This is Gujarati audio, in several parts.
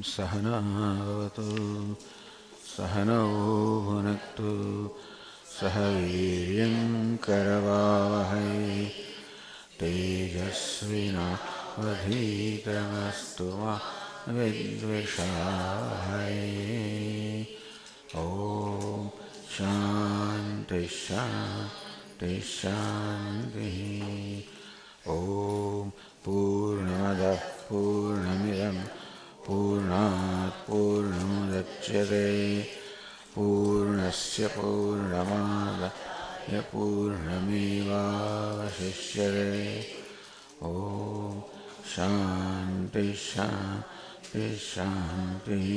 सहनावतु सहनौ भुनक्तु सह वीर्यं करवावहै तेजस्विनावधीतमस्तु मा विद्विषावहै। ॐ शान्ति शान्ति शान्तिः। ॐ पूर्णमदः पूर्णमिदं पूर्णात् पूर्णमुदच्यते पूर्णस्य पूर्णमादाय पूर्णमेवावशिष्यते। ॐ शान्ति शान्ति शान्तिः।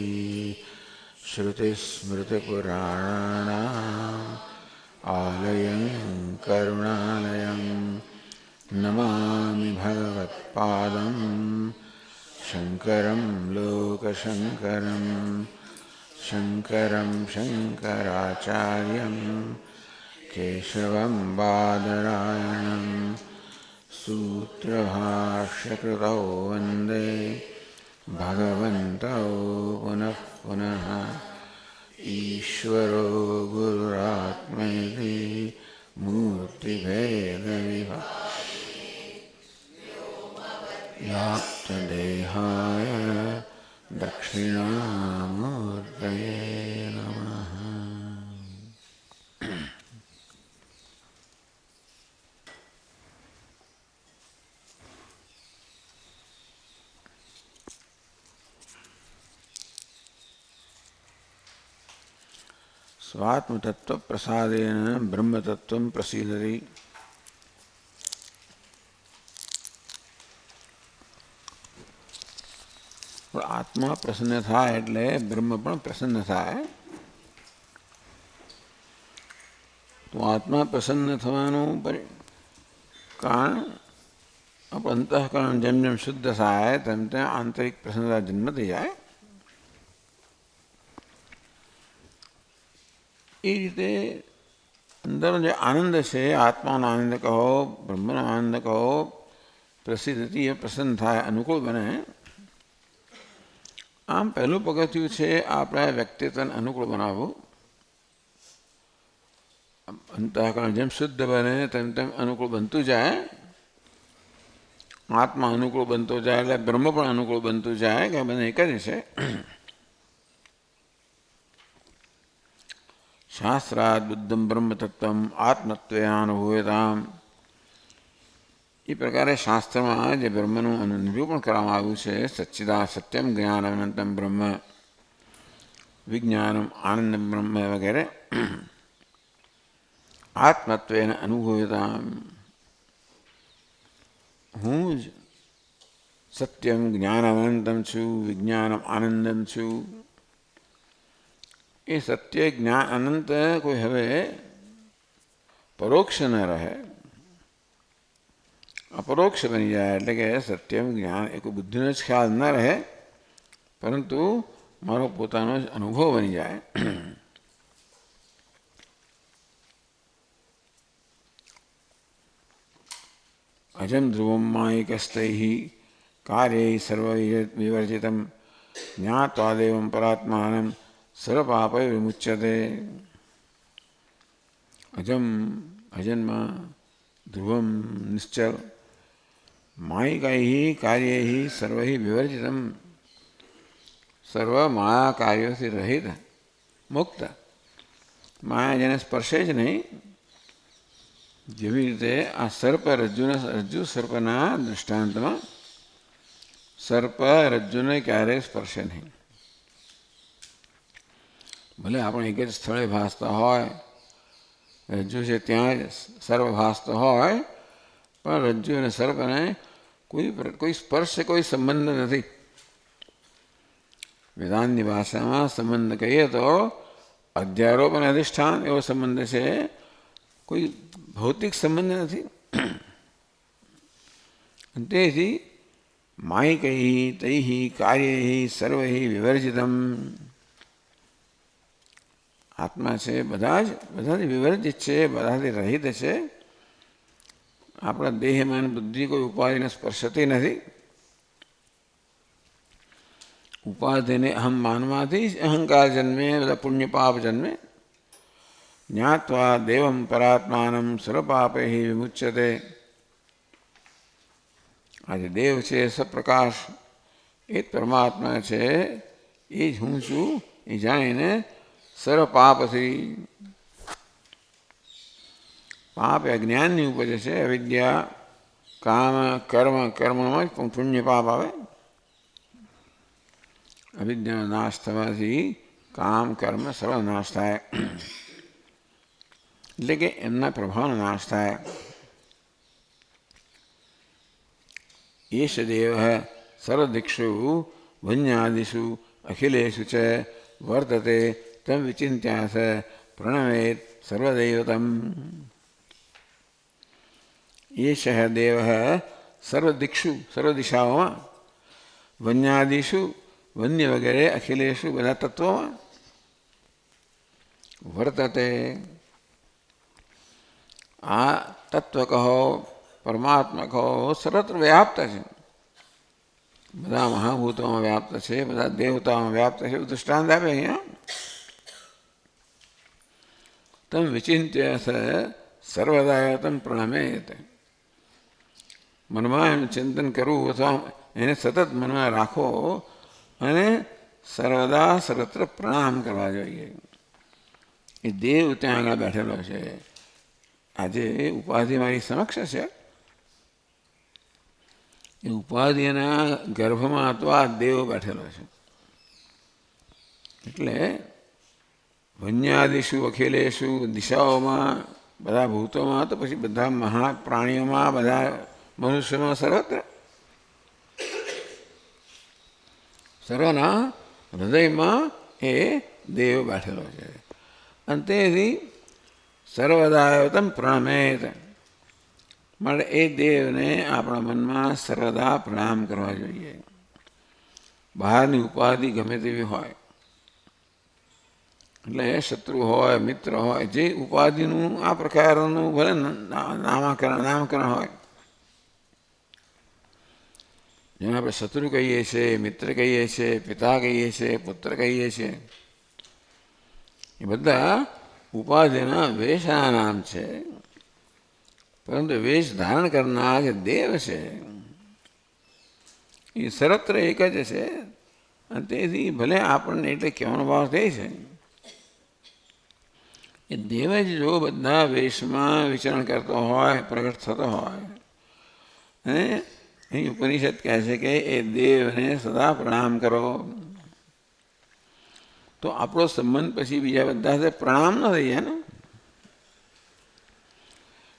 श्रुतिस्मृतिपुराणानाम् आलयं करुणालयं नमामि भगवत्पादं शङ्करं लोकशङ्करं शङ्करं शङ्कराचार्यं केशवं बादरायणं सूत्रभाष्यकृतौ वन्दे भगवन्तौ पुनः पुनः। ईश्वरो गुरुरात्मेति मूर्तिभेदविभाव्याप्तदेहाय दक्षिणामूर्तये नमः। स्वात्मतत्व प्रसादेन ब्रह्मतत्व प्रसीदति। आत्मा प्रसन्न थाय એટલે બ્રહ્મ પણ પ્રસન્ન થાય। તો આત્મા પ્રસન્ન થવાનું કારણ આપણું અંતઃકરણ જેમ જેમ શુદ્ધ થાય તેમ તેમ આંતરિક પ્રસન્નતા જન્મતી જાય। એ રીતે અંદરનો જે આનંદ છે, આત્માનો આનંદ કહો, બ્રહ્મનો આનંદ કહો, પ્રસિદ્ધતિ એ પ્રસન્ન થાય, અનુકૂળ બને। આમ પહેલું પગથિયું છે આપણા વ્યક્તિત્વને અનુકૂળ બનાવવું। અંતઃકરણ જેમ શુદ્ધ બને તેમ તેમ અનુકૂળ બનતું જાય। આત્મા અનુકૂળ બનતો જાય એટલે બ્રહ્મ પણ અનુકૂળ બનતું જાય કે બંને એક જ છે। શાસ્ત્રાદ બુદ્ધમ બ્રહ્મતત્વમ આત્મત્વેનાનુભૂયતામ। એ પ્રકારે શાસ્ત્રમાં જે બ્રહ્મનું નિરૂપણ કરવામાં આવ્યું છે, સચ્ચિદા સત્યમ જ્ઞાન અનંતમ બ્રહ્મ વિજ્ઞાનમ આનંદ બ્રહ્મ વગેરે આત્મત્વેન અનુભૂયતામ। હું જ સત્યમ જ્ઞાન અનંતમ છું, વિજ્ઞાનમ આનંદમ છું। એ સત્ય જ્ઞાન અનંત કોઈ હવે પરોક્ષ ન રહે, અપરોક્ષ બની જાય। એટલે કે સત્યમ જ્ઞાન એ કોઈ બુદ્ધિનો જ ખ્યાલ ન રહે, પરંતુ મારો પોતાનો જ અનુભવ બની જાય। અજમ ધ્રુવમ માયિકસ્તૈઃ કાર્યૈઃ સર્વવિવર્જિતમ જ્ઞાત્વા દેવં પરાત્માનં સર્વપાપૈ વિમુચ્યતે। અજમ અજન્મ ધ્રુવમ નિશ્ચલ માયિકૈઃ કાર્યૈઃ સર્વૈઃ વિવર્જિતમ સર્વ માયા કાર્યોથી રહિત મુક્ત, માયા જેને સ્પર્શે જ નહીં। જેવી રીતે આ સર્પ રજ્જુ સર્પના દૃષ્ટાંતમાં સર્પ રજ્જુને ક્યારેય સ્પર્શે નહીં। ભલે આપણે એક જ સ્થળે ભાસતા હોય, રજ્જુ છે ત્યાં જ સર્પ ભાસતો હોય, પણ રજ્જુ અને સર્પને કોઈ સ્પર્શ, કોઈ સંબંધ નથી। વેદાંતની ભાષામાં સંબંધ કહીએ તો અધ્યારોપ અને અધિષ્ઠાન એવો સંબંધ છે, કોઈ ભૌતિક સંબંધ નથી। તેથી માયિકૈઃ તૈઃ કાર્યૈઃ સર્વૈઃ વિવર્જિતમ। આત્મા છે બધાથી વિવર્જિત છે, બધાથી રહિત છે। આપણા દેહ મન બુદ્ધિ કોઈ ઉપાધિને સ્પર્શતી નથી। ઉપાધિને અહમ માનવાથી જ અહંકાર જન્મે, બધા પુણ્ય પાપ જન્મે. જ્ઞાત્વા દેવમ પરાત્માનમ સર્વપાપૈ વિમુચ્યતે. આજે દેવ છે, સપ્રકાશ, એ જ પરમાત્મા છે, એ જ હું છું, એ જાણીને સર્વ પાપથી, પાપ એ અજ્ઞાનની ઉપજ છે, અવિદ્યા, કામ, કર્મ, કર્મમાં જ પુણ્ય પાપ આવે. અવિદ્યાનો નાશ થવાથી કામ, કર્મ સર્વ નાશ થાય, એટલે કે એમના પ્રભાવનો નાશ થાય. એશ દેવ સર્વદિક્ષુ વન્યાદિષુ અખિલેષુ ચ વર્તતે તમ વિચિંત્યાસ પ્રણવેત સર્વદૈવતમ. એશ દેવ સર્વદિક્ષુ, સર્વ દિશાઓમાં, વન્યાદિષુ, વન્ય વગેરે, અખિલેષુ બધા તત્વોમાં, વર્તતે આ તત્વ કહો, પરમાત્મા કહો, સર્વત્ર વ્યાપ્ત છે, બધા મહાભૂતોમાં વ્યાપ્ત છે, બધા દેવતાઓમાં વ્યાપ્ત છે. એવું દૃષ્ટાંત આપે અહીંયા. તમ વિચિંત્ય સર્વદા તમ પ્રણમેત. મનમાં એનું ચિંતન કરવું અથવા એને સતત મનમાં રાખો અને સર્વદા સર્વત્ર પ્રણામ કરવા જોઈએ. એ દેવ ત્યાં આગળ બેઠેલો છે. આજે ઉપાધિ મારી સમક્ષ છે, એ ઉપાધિના ગર્ભમાં તો આ દેવ બેઠેલો છે. એટલે વન્યાદિષુ અખિલેષુ, દિશાઓમાં, બધા ભૂતોમાં, તો પછી બધા મહા પ્રાણીઓમાં, બધા મનુષ્યમાં, સર્વત્ર, સર્વના હૃદયમાં એ દેવ બેઠેલો છે. અને તેથી સર્વદા પ્રણમેત, માટે એ દેવને આપણા મનમાં સર્વદા પ્રણામ કરવા જોઈએ. બહારની ઉપાધિ ગમે તેવી હોય, એટલે શત્રુ હોય, મિત્ર હોય, જે ઉપાધિનું આ પ્રકારનું ભલે નામકરણ હોય, જેને આપણે શત્રુ કહીએ છીએ, મિત્ર કહીએ છીએ, પિતા કહીએ છીએ, પુત્ર કહીએ છીએ, એ બધા ઉપાધિના વેશના નામ છે. પરંતુ વેશ ધારણ કરનાર જે દેવ છે એ સર્વત્ર એક જ છે. અને તેથી ભલે આપણને એટલે કહેવાનો ભાવ થાય છે, એ દેવ જ જો બધા વેશમાં વિચરણ કરતો હોય, પ્રગટ થતો હોય, અને અહીં ઉપનિષદ કહે છે કે એ દેવને સદા પ્રણામ કરો, તો આપણો સંબંધ પછી બીજા બધા સાથે પ્રણામ ન થઈ જાય ને.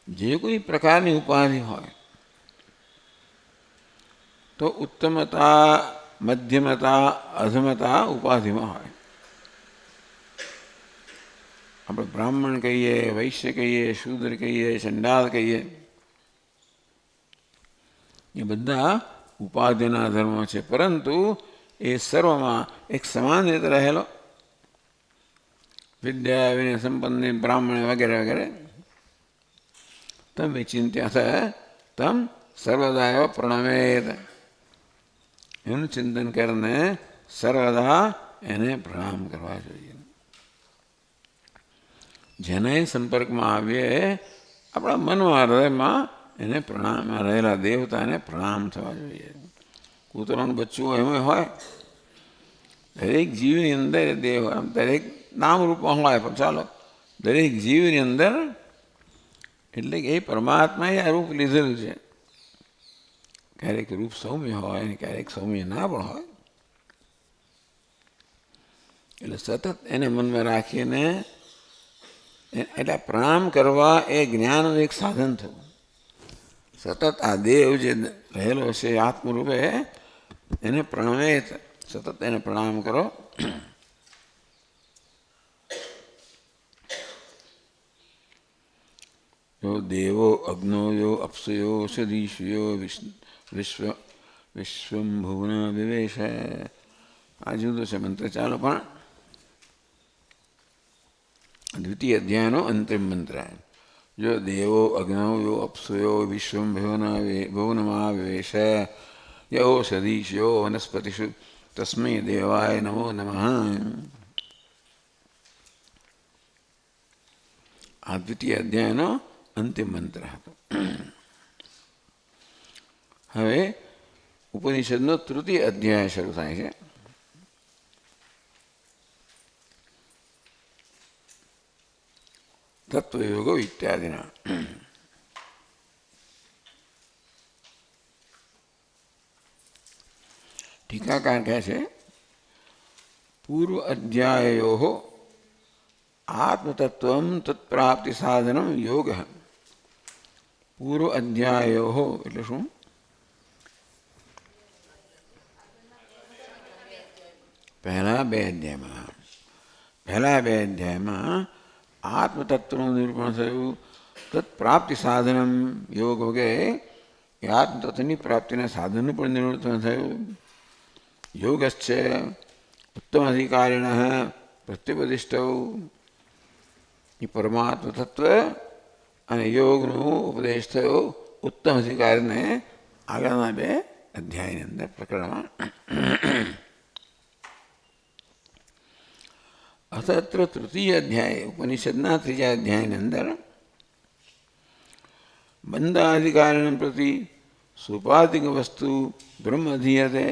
જે કોઈ પ્રકારની ઉપાધિ હોય તો ઉત્તમતા, મધ્યમતા, અધમતા ઉપાધિમાં હોય. આપણે બ્રાહ્મણ કહીએ, વૈશ્ય કહીએ, શૂદ્ર કહીએ, ચંડાલ કહીએ, એ બધા ઉપાધિના ધર્મો છે. પરંતુ એ સર્વમાં એક સમાન રીતે રહેલો, વિદ્યા વિનય સંપન્ન બ્રાહ્મણ વગેરે વગેરે. તમ વિચિંત્ય તમ સર્વદા પ્રણમેત, એનું ચિંતન કરીને સર્વદા એને પ્રણામ કરવા જોઈએ. જેને સંપર્કમાં આવીએ આપણા મનમાં, હૃદયમાં એને પ્રણામ, રહેલા દેવતાને પ્રણામ થવા જોઈએ. કૂતરાનું બચ્ચું એમ હોય, દરેક જીવની અંદર દેવ, દરેક નામરૂપમાં હોય, પણ ચાલો દરેક જીવની અંદર, એટલે કે એ પરમાત્માએ આ રૂપ લીધેલું છે. ક્યારેક રૂપ સૌમ્ય હોય અને ક્યારેક સૌમ્ય ના પણ હોય. એટલે સતત એને મનમાં રાખીને, એટલે પ્રણામ કરવા એ જ્ઞાનનું એક સાધન થયું. સતત આ દેવ જે રહેલો છે આત્મરૂપે, એને પ્રણમેત, સતત એને પ્રણામ કરો. યો દેવો અગ્નો યો અપ્સયો સદીશયો વિશ્વંભુવન વિવેશ. આ જુદો છે મંત્ર. ચાલો પણ દ્વિતીય અધ્યાયનો અંતિમ મંત્ર. જો દેવો અગ્નૌ યો અપ્સયો વિશ્વંભુવનમાં વિવેશ યો સદીશયો વનસ્પતિષુ તસ્મૈ દેવાય નમો નમઃ. આ દ્વિતીય અધ્યાયનો અંતિમ મંત્ર હતો. હવે ઉપનિષદનો તૃતીય અધ્યાય શરૂ થાય છે. તત્વયોગો ઇત્યાદિના. ટીકાકાર કહે છે પૂર્વ અધ્યાયો આત્મતત્વ તત્પ્રાપ્તિ સાધનમ યોગ. પૂર્વ અધ્યાયો એટલે શું? પહેલા બે અધ્યાયમાં આત્મતત્વનું નિરૂપણ થયું. તત્પ્રાપ્તિ સાધનમ યોગ વગેરે એ આત્મતત્વની પ્રાપ્તિના સાધનનું પણ નિરૂપણ થયું. યોગશ્ચ ઉત્તમ અધિકારીણ પ્રત્યુપદિષ્ટ. એ પરમાત્મ તત્વ અને યોગનો ઉપદેશ થયો ઉત્તમ અધિકારીને આગળના બે અધ્યાયની અંદર પ્રકરણમાં. અત્ર તૃતીય અધ્યાય ઉપનિષદના ત્રીજા અધ્યાયની અંદર બંધાધિકારીણ પ્રતિ સુપાધિક વસ્તુ બ્રહ્મ અધીયતે.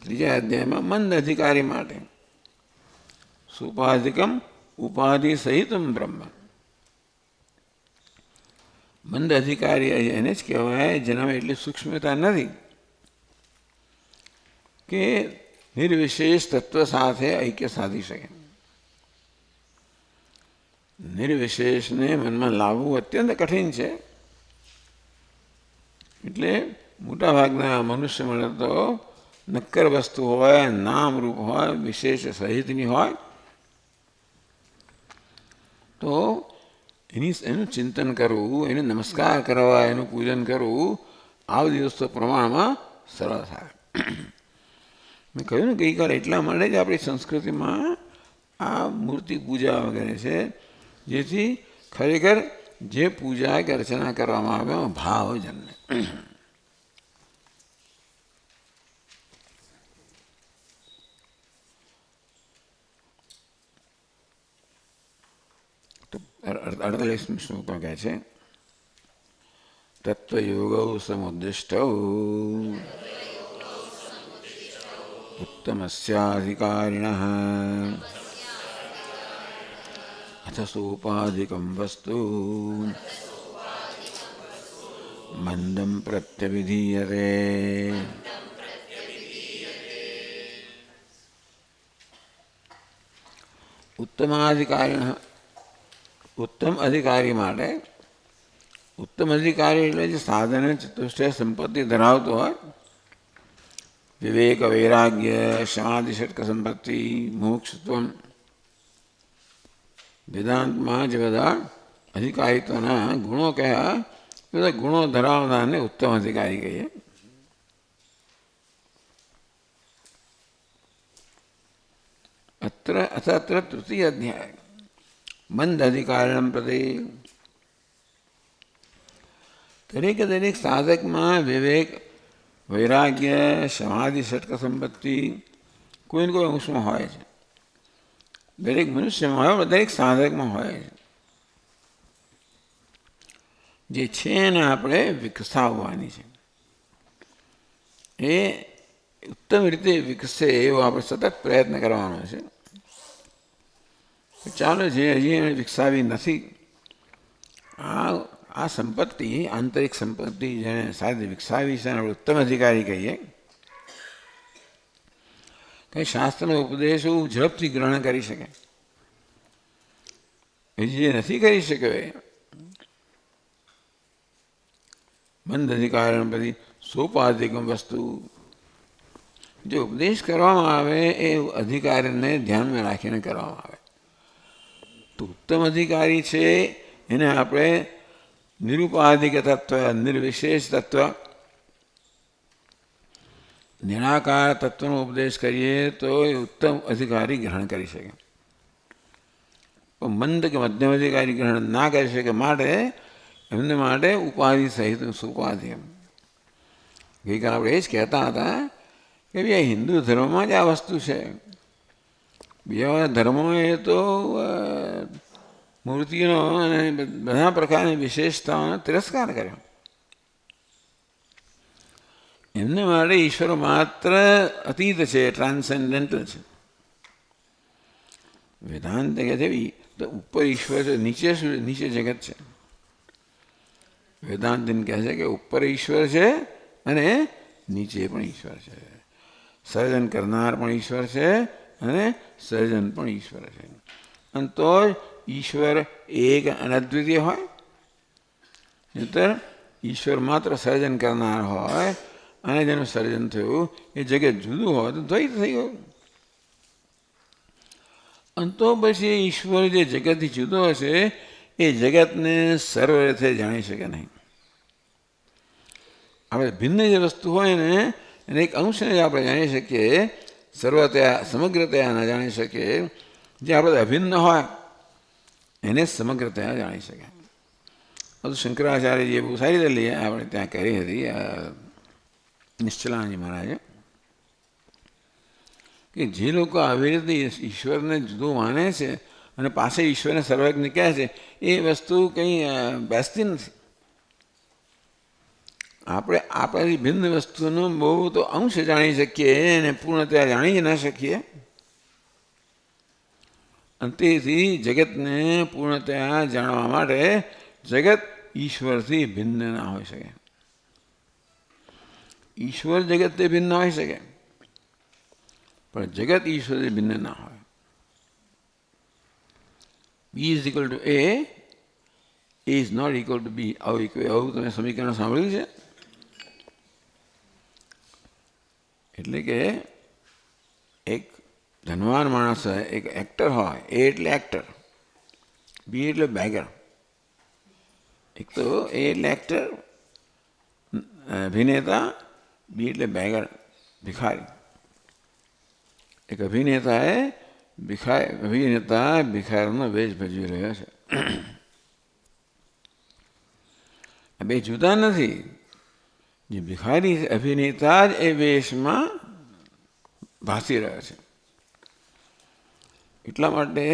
ત્રીજા અધ્યાયમાં મંદ અધિકારી માટે સુપાધિકમ ઉપાધિ સહિતમ બ્રહ્મ. મંદ અધિકારી એને જ કહેવાય જેનામાં એટલી સૂક્ષ્મતા નથી કે નિર્વિશેષ તત્વ સાથે ઐક્ય સાધી શકે. નિર્વિશેષને મનમાં લાવવું અત્યંત કઠિન છે. એટલે મોટાભાગના મનુષ્ય મળે તો નક્કર વસ્તુ હોય, નામ રૂપ હોય, વિશેષ સહિતની હોય તો એનું ચિંતન કરવું, એને નમસ્કાર કરવા, એનું પૂજન કરવું આ દિવસો પ્રમાણમાં સરળ થાય. મેં કહ્યું ને ગઈકાલે એટલા માટે જ આપણી સંસ્કૃતિમાં આ મૂર્તિ પૂજા વગેરે છે, જેથી ખરેખર જે પૂજા કે અર્ચના કરવામાં આવે એમાં ભાવ જન્મે. તો 48 શ્લોકમાં કહે છે તત્વયોગૌ સમુદ્દિષ્ટૌ ઉત્તમસ્યાધિકારિણઃ અથ સોપાધિકં વસ્તુ મંદં પ્રત્યવિધીયતે. ઉત્તમાધિકારિણ, ઉત્તમ અધિકારી માટે, ઉત્તમ અધિકારી એટલે જે સાધન ચતુષ્ટય સંપત્તિ ધરાવતો હોય, વિવેક વૈરાગ્ય સમાધિ ષટક સંપત્તિ મોક્ષત્વમ, વેદાંતમાં જે બધા અધિકારીત્વના ગુણો કહેવા બધા ગુણો ધરાવનારને ઉત્તમ અધિકારી કહીએ. અત્ર તૃતીય અધ્યાય મંદ અધિકારીણ પ્રતિ. દરેક સાધકમાં વિવેક વૈરાગ્ય સમાધિ ષટક સંપત્તિ કોઈને કોઈ અંશમાં હોય છે. દરેક મનુષ્યમાં હોય, દરેક સાધકમાં હોય છે. જે છે એને આપણે વિકસાવવાની છે. એ ઉત્તમ રીતે વિકસે એવો આપણે સતત પ્રયત્ન કરવાનો છે. ચાલો જે હજી એને વિકસાવી નથી, આ સંપત્તિ આંતરિક સંપત્તિ જેને સાથે વિકસાવી છે આપણે ઉત્તમ અધિકારી કહીએ. કંઈ શાસ્ત્રનો ઉપદેશ ઝડપથી ગ્રહણ કરી શકે. હજી જે નથી કરી શક્યો મંદ અધિકારણ પછી સોપાધિકમ વસ્તુ જે ઉપદેશ કરવામાં આવે એ અધિકારીને ધ્યાનમાં રાખીને કરવામાં આવે. તો ઉત્તમ અધિકારી છે એને આપણે નિરુપાધિક તત્વ, નિર્વિશેષ તત્વ, નિરાકાર તત્વનો ઉપદેશ કરીએ તો એ ઉત્તમ અધિકારી ગ્રહણ કરી શકે. પણ મંદ કે મધ્યમ અધિકારી ગ્રહણ ના કરી શકે માટે એમને માટે ઉપાધિ સહિત સુપાધિ. ગઈકાલે આપણે એ જ કહેતા હતા કે ભાઈ હિન્દુ ધર્મમાં જ આ વસ્તુ છે, બીજા ધર્મો એ તો મૂર્તિનો અને બધા પ્રકારની વિશેષતાઓનો તિરસ્કાર કર્યો. એમને માટે ઈશ્વર માત્ર અતીત છે, ટ્રાન્સેન્ડેન્ટલ છે. વેદાંત કહે છે તો ઉપર ઈશ્વર છે, નીચે જગત છે. વેદાંત કહે છે કે ઉપર ઈશ્વર છે અને નીચે પણ ઈશ્વર છે. સર્જન કરનાર પણ ઈશ્વર છે અને સર્જન પણ ઈશ્વર છે. અને તો જ ઈશ્વર એક અનદ્વિતીય હોય. નહીતર ઈશ્વર માત્ર સર્જન કરનાર હોય અને જેનું સર્જન થયું એ જગત જુદું હોય તો દ્વૈત થઈ ગયું. અને તો પછી ઈશ્વર જે જગતથી જુદો હશે એ જગતને સર્વ રીતે જાણી શકે નહીં. આપણે ભિન્ન જે વસ્તુ હોય ને એને એક અંશને જ આપણે જાણી શકીએ, સર્વતયા સમગ્રતયા ન જાણી શકીએ. જે આપણે અભિન્ન હોય એને સમગ્રતયા જાણી શકે. બધું શંકરાચાર્યજીએ બહુ સારી રીતે લઈએ આપણે ત્યાં કરી હતી નિશ્ચલાનંદજી મહારાજે, કે જે લોકો આવી રીતે ઈશ્વરને જુદું માને છે અને પાસે ઈશ્વરને સર્વજ્ઞ કહે છે એ વસ્તુ કંઈ બેસતી નથી. આપણે આપણી ભિન્ન વસ્તુનો બહુ તો અંશ જાણી શકીએ અને પૂર્ણતયા જાણી જ ન શકીએ. અને તેથી જગતને પૂર્ણતયા જાણવા માટે જગત ઈશ્વરથી ભિન્ન ના હોઈ શકે. ઈશ્વર જગતથી ભિન્ન હોઈ શકે પણ જગત ઈશ્વરથી ભિન્ન ના હોય. B is equal to A is not equal to B. આવું તમે સમીકરણ સાંભળ્યું છે? એટલે કે એક ધનવાન માણસ હોય, એક એક્ટર હોય, એ એટલે એક્ટર, બી એટલે બેગર. એક તો એ એટલે એક્ટર અભિનેતા, બી એટલે બેગર ભિખારી. એક અભિનેતા ભિખારીનો વેશ ભજવી રહ્યો છે. બે જુદા નથી. જે ભિખારી અભિનેતા જ એ વેશમાં ભાસી રહ્યો છે. એટલા માટે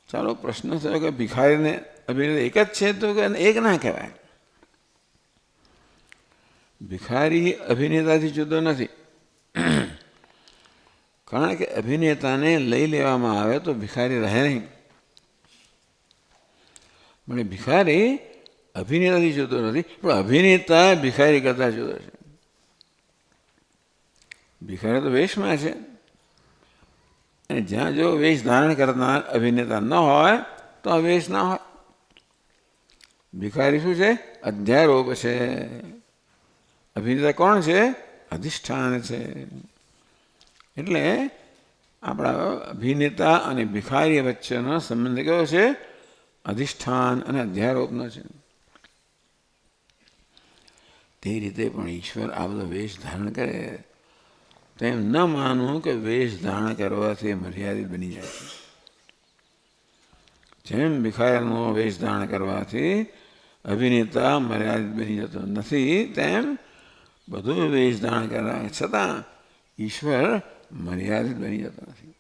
ચાલો પ્રશ્ન થયો કે ભિખારીને અભિનેતા એક જ છે તો કે એક ના કહેવાય. ભિખારી અભિનેતાથી જુદો નથી. કારણ કે અભિનેતાને લઈ લેવામાં આવે તો ભિખારી રહે નહીં. મને ભિખારી અભિનેતાથી જુદો નથી પણ અભિનેતા ભિખારી કરતા જુદો છે. ભિખારી તો વેશમાં છે અને જ્યાં જો વેશ ધારણ કરનાર અભિનેતા ન હોય તો આ વેશ ના હોય. ભિખારી શું છે? અધ્યારોપ છે. અભિનેતા કોણ છે? અધિષ્ઠાન છે. એટલે આપણા અભિનેતા અને ભિખારી વચ્ચેનો સંબંધ કયો છે? અધિષ્ઠાન અને અધ્યારોપનો છે. તે રીતે પણ ઈશ્વર આ બધો વેશ ધારણ કરે તેમ ન માનવું કે વેશ ધારણ કરવાથી મર્યાદિત બની જાય છે. જેમ ભિખારીનો વેશ ધારણ કરવાથી અભિનેતા મર્યાદિત બની જતો નથી તેમ બધું વેશ ધારણ કરવા છતાં ઈશ્વર મર્યાદિત બની જતો નથી.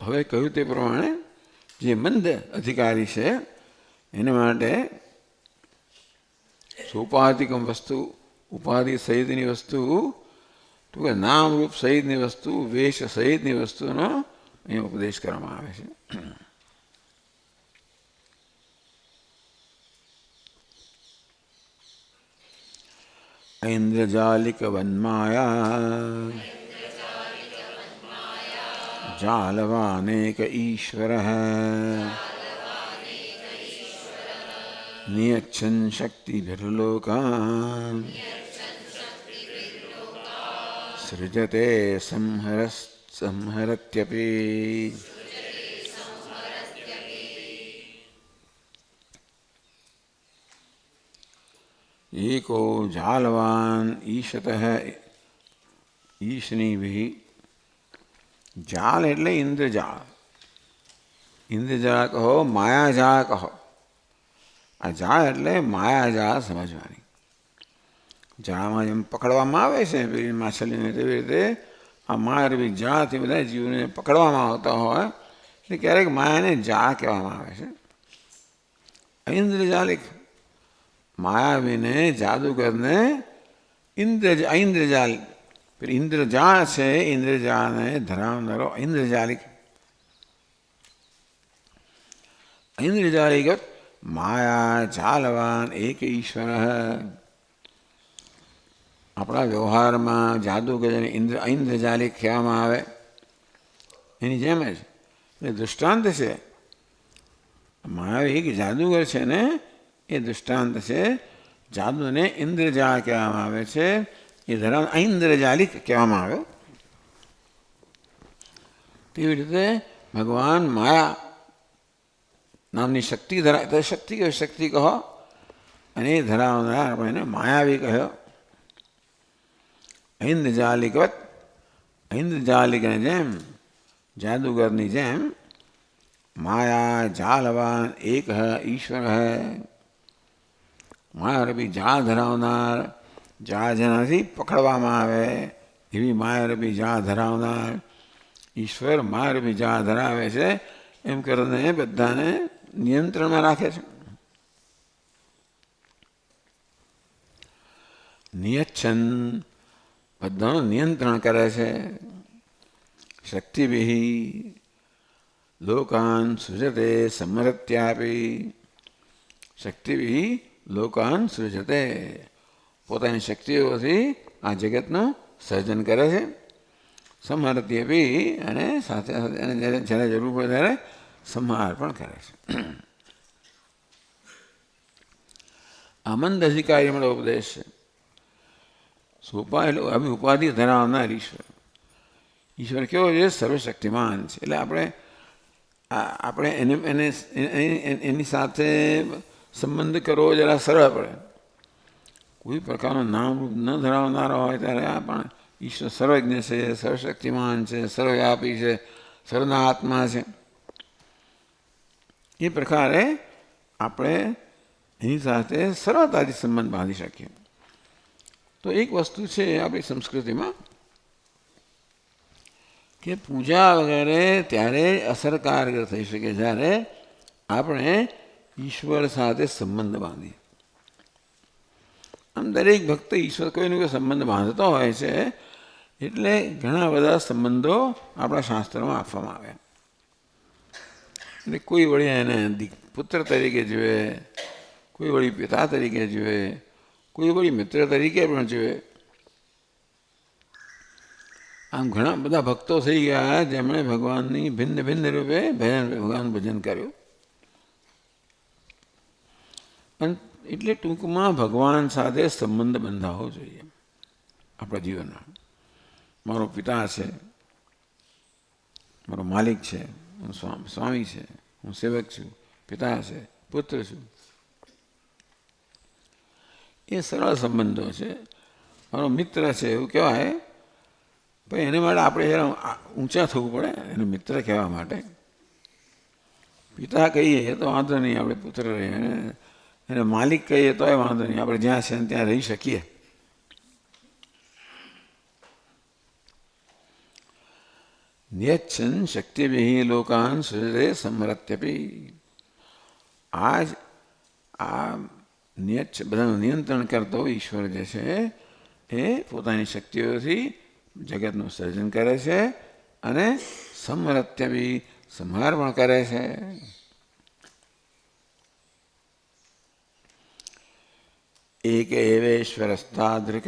હવે કહ્યું તે પ્રમાણે જે મંદ અધિકારી છે એને માટે સોપાધિકમ વસ્તુ, ઉપાધિ સહિતની વસ્તુ, તો કે નામરૂપ સહિતની વસ્તુ, વેશ સહિતની વસ્તુનો અહીંયા ઉપદેશ કરવામાં આવે છે. ઇન્દ્રજાલિક વન્માયા જાલવાનેક ઈશ્વર નિયચ્છન શક્તિભિર્લોકાન સૃજતે સંહરત્યપી. एको जालवान ईशत ईशनी भी. જાળ એટલે ઇન્દ્રજાળ. ઇન્દ્રજાળ કહો, માયાજાળ કહો. આ જાળ એટલે માયા જાળ સમજવાની. જાળમાં જેમ પકડવામાં આવે છે પેલી માછલીને, તેવી રીતે આ માયારૂપી જાળથી બધા જીવને પકડવામાં આવતા હોય એટલે ક્યારેક માયાને જાળ કહેવામાં આવે છે. ઐન્દ્રજાલિક માયાવીને, જાદુગરને ઐન્દ્રજાલ, પેલી ઇન્દ્રજાળ છે, ઇન્દ્રજાળને ધરાવનારો ઐન્દ્રજાલિક. ઐન્દ્રજાલિક માયા જાલવાન એક ઈશ્વર. આપણા વ્યવહારમાં જાદુગરને ઐન્દ્રજાલિક કહેવામાં આવે એની જેમ જ એ દૃષ્ટાંત છે. માયાવી એક જાદુગર છે ને એ દૃષ્ટાંત છે. જાદુને ઇન્દ્રજાળ કહેવામાં આવે છે, એ ધરાવ ઐન્દ્રજાલિક કહેવામાં આવે. તેવી રીતે ભગવાન માયા નામની શક્તિ ધરાવે, શક્તિ કહો, અને એ ધરાવનાર આપણે એને માયાવી કહ્યો. ઐન્દ્રજાલિકવત, ઐન્દ્રજાલિકની જેમ, જાદુગરની જેમ માયા જાલવાન એક ઈશ્વર હૈ. માયારૂપી જાળ ધરાવનાર, જાળ જેનાથી પકડવામાં આવે એવી માયારૂપી જાળ ધરાવનાર ઈશ્વર માયારૂપી જાળ ધરાવે છે એમ કરીને બધાને નિયંત્રણમાં રાખે છે. નિયચ્છન, બધાનું નિયંત્રણ કરે છે. શક્તિભિ લોકાન સૃજતે સમરત્યાપી. શક્તિભિ લોકાન સૃજતે, પોતાની શક્તિઓથી આ જગતનું સર્જન કરે છે. સમરત્યપી, અને સાથે સાથે એને જ્યારે જરૂર પડે ત્યારે સંહાર પણ કરે છે. આમંદ અધિકારી મળે ઉપદેશ છે. સોપા એટલે ઉપાધિ ધરાવનાર ઈશ્વર. ઈશ્વર કેવો છે? સર્વશક્તિમાન છે. એટલે આપણે એની સાથે સંબંધ કરવો જરા સરળ પડે. કોઈ પ્રકારનું નામરૂપ ન ધરાવનારા હોય ત્યારે આ પણ ઈશ્વર સર્વજ્ઞ છે, સર્વશક્તિમાન છે, સર્વવ્યાપી છે, સર્વના આત્મા છે. એ પ્રકારે આપણે એની સાથે સરળતાથી સંબંધ બાંધી શકીએ. તો એક વસ્તુ છે આપણી સંસ્કૃતિમાં કે પૂજા વગેરે ત્યારે અસરકારક થઈ શકે જ્યારે આપણે ઈશ્વર સાથે સંબંધ બાંધીએ. આમ દરેક ભક્ત ઈશ્વર કોઈને કોઈ સંબંધ બાંધતો હોય છે, એટલે ઘણા બધા સંબંધો આપણા શાસ્ત્રોમાં આપવામાં આવ્યા. એટલે કોઈ વળી એને પુત્ર તરીકે જુએ, કોઈ વળી પિતા તરીકે જુએ, કોઈ વળી મિત્ર તરીકે પણ જુએ. આમ ઘણા બધા ભક્તો થઈ ગયા જેમણે ભગવાનની ભિન્ન ભિન્ન રૂપે ભગવાન ભજન કર્યું. અને એટલે ટૂંકમાં ભગવાન સાથે સંબંધ બંધાવવો જોઈએ આપણા જીવનમાં. મારો પિતા છે, મારો માલિક છે, હું સ્વામી છે, હું સેવક છું, પિતા છે, પુત્ર છું. એ સરળ સંબંધો છે. મારો મિત્ર છે એવું કહેવાય, પણ એને માટે આપણે જરા ઊંચા થવું પડે એને મિત્ર કહેવા માટે. પિતા કહીએ તો વાંધો નહીં, આપણે પુત્ર રહીએ, એને માલિક કહીએ તોય વાંધો નહીં, આપણે જ્યાં છે ત્યાં રહી શકીએ. નિયચ્છન શક્તિભિ લોકાન સૃજતે સમરત્યપી. આ બધાનું નિયંત્રણ કરતો ઈશ્વર જે છે એ પોતાની શક્તિઓથી જગતનું સર્જન કરે છે અને સમરત્યપી, સંહાર પણ કરે છે. એક એવેશ્વરસ્તાદૃક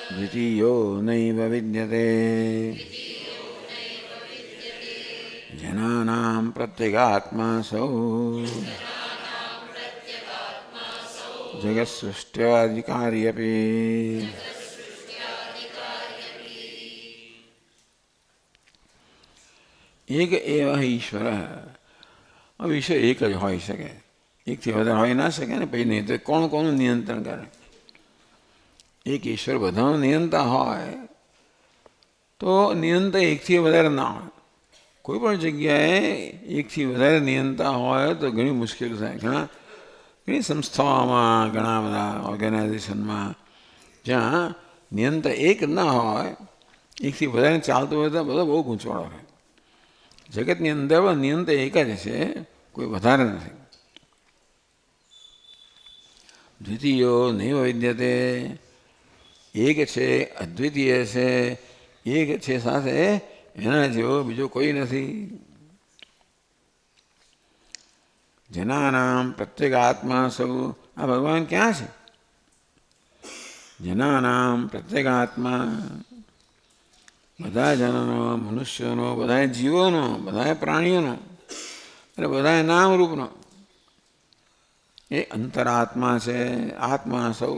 દ્વિતીયો નૈવ વિદ્યતે જનાનાં પ્રત્યેગાત્માસૌ જગત્સૃષ્ટ્યાધિકારી. એક એવા ઈશ્વર, વિશ્વ એક જ હોઈ શકે, એકથી વધારે હોઈ ના શકે ને. પછી નહીં તો કોનું નિયંત્રણ કરે? એક ઈશ્વર બધાનું નિયંતા હોય તો નિયંતા એકથી વધારે ના હોય. કોઈ પણ જગ્યાએ એકથી વધારે નિયંતા હોય તો ઘણી મુશ્કેલ થાય. ઘણી સંસ્થાઓમાં, ઘણા બધા ઓર્ગેનાઇઝેશનમાં જ્યાં નિયંતા એક ના હોય, એકથી વધારે ચાલતું હોય તો બધો બહુ ગૂંચવાડો હોય. જગતની અંદર નિયંતા એક જ છે, કોઈ વધારે નથી. દ્વિતીયો નૈવ વિદ્યતે, એક છે, અદ્વિતીય છે, એક છે સાથે એના જેવો બીજો કોઈ નથી. જનાનામ પ્રત્યેક આત્મા સૌ, આ ભગવાન ક્યાં છે? જનાનામ પ્રત્યેક આત્મા, બધા જનોનો, મનુષ્યોનો, બધા જીવોનો, બધા પ્રાણીઓનો, એટલે બધા નામરૂપનો એ અંતરાત્મા છે. આત્મા સૌ.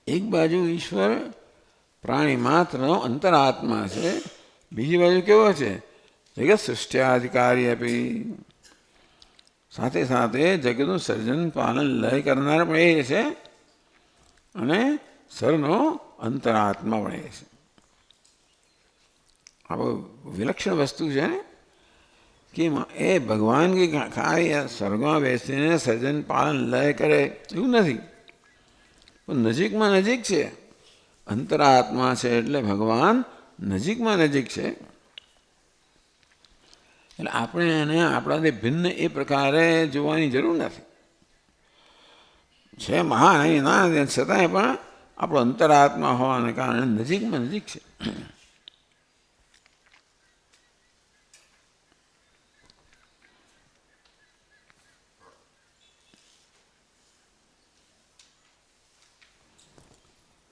એક બાજુ ઈશ્વર પ્રાણી માત્રનો અંતરાત્મા છે, બીજી બાજુ કેવો છે? જગત સૃષ્ટિયાધિકારી આપી, સાથે સાથે જગતનું સર્જન પાલન લય કરનાર પણ એ છે અને સર્વનો અંતરાત્મા પણ એ છે. આ બહુ વિલક્ષણ વસ્તુ છે ને, કે એ ભગવાન કે ખાલી સ્વર્ગમાં બેસીને સર્જન પાલન લય કરે એવું નથી, પણ નજીકમાં નજીક છે. અંતરાત્મા છે એટલે ભગવાન નજીકમાં નજીક છે. એટલે આપણે એને આપણાથી ભિન્ન એ પ્રકારે જોવાની જરૂર નથી. છે મહાન અહીં ના છતાંય પણ આપણો અંતરાત્મા હોવાને કારણે નજીકમાં નજીક છે.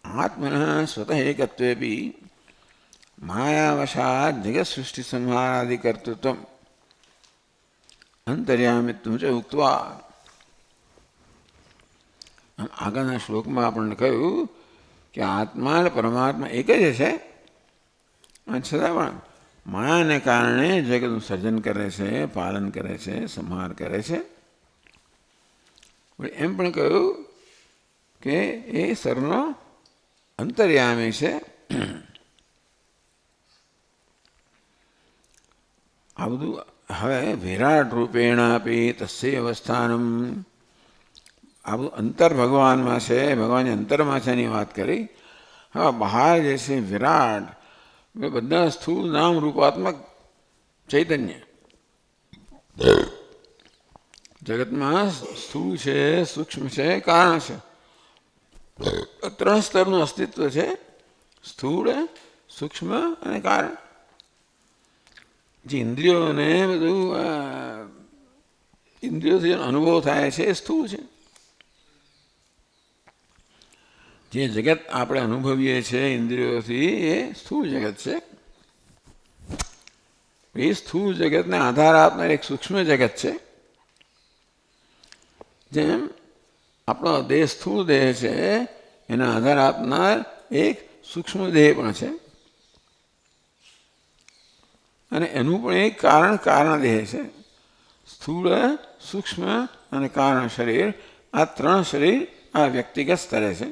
આત્મન સ્વતઃ એકત્વેપી માયાવશાત જગત સૃષ્ટિ સંહારાદિ કર્તૃત્વ અંતર્યામિત્વ ચ ઉક્ત્વા. આગળના શ્લોકમાં આપણને કહ્યું કે આત્મા અને પરમાત્મા એક જ છે, અને છતાં પણ માયાને કારણે જગતનું સર્જન કરે છે, પાલન કરે છે, સંહાર કરે છે. એમ પણ કહ્યું કે એ સર્વનો અંતર્યામી છે. આ બધું હવે વિરાટ રૂપેણ આપી તસ્ય અવસ્થાનમ, આ બધું અંતર ભગવાનમાં છે, ભગવાનની અંતરમાં છે એની વાત કરી. હવે બહાર જે છે વિરાટ, બધા સ્થૂળ નામ રૂપાત્મક ચૈતન્ય. જગતમાં સ્થૂળ છે, સૂક્ષ્મ છે, કારણ છે. ત્રણ સ્તરનું અસ્તિત્વ છે: સ્થૂળ, સૂક્ષ્મ અને કારણ. જે ઇન્દ્રિયોને બધું ઇન્દ્રિયોથી અનુભવ થાય છે એ સ્થૂળ છે. જે જગત આપણે અનુભવીએ છીએ ઇન્દ્રિયોથી એ સ્થૂળ જગત છે. એ સ્થૂળ જગતને આધાર આપનાર એક સૂક્ષ્મ જગત છે. જેમ આપણો દેહ સ્થૂળ દેહ છે, એના આધાર આપનાર એક સૂક્ષ્મ દેહ પણ છે, અને એનું પણ એક કારણ દેહ છે. સ્થૂળ, સૂક્ષ્મ અને કારણ શરીર, આ ત્રણ શરીર આ વ્યક્તિગત સ્તરે છે.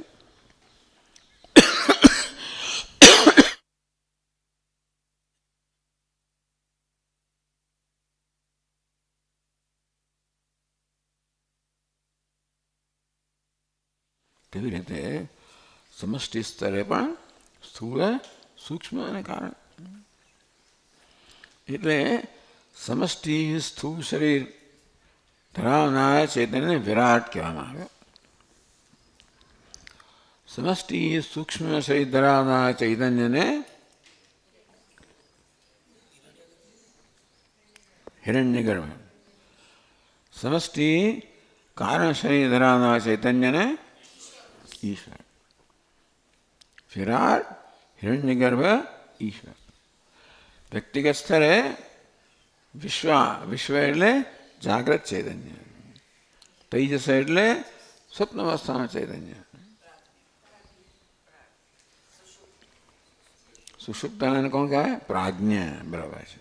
તેવી રીતે સમષ્ટિ સ્તરે પણ સ્થૂળ, સૂક્ષ્મ અને કારણ. એટલે સમષ્ટિ સ્થૂળ શરીર ધરાવનાર ચૈતન્યને વિરાટ કહેવામાં આવે. સમષ્ટિ સૂક્ષ્મ શરીર ધરાવનાર ચૈતન્યને હિરણ્યગર્ભ. સમષ્ટિ કારણ શરીર ધરાવનાર ચૈતન્યને ઈશ્વર. વિરાટ, હિરણ્યગર્ભ, ઈશ્વર. વ્યક્તિગત સ્તરે વિશ્વ એટલે જાગ્રત ચૈતન્ય, તૈજસ એટલે સ્વપ્નાવસ્થાનું ચૈતન્ય, સુષુપ્તાને કોણ કહેવાય? પ્રાજ્ઞ. બરાબર છે.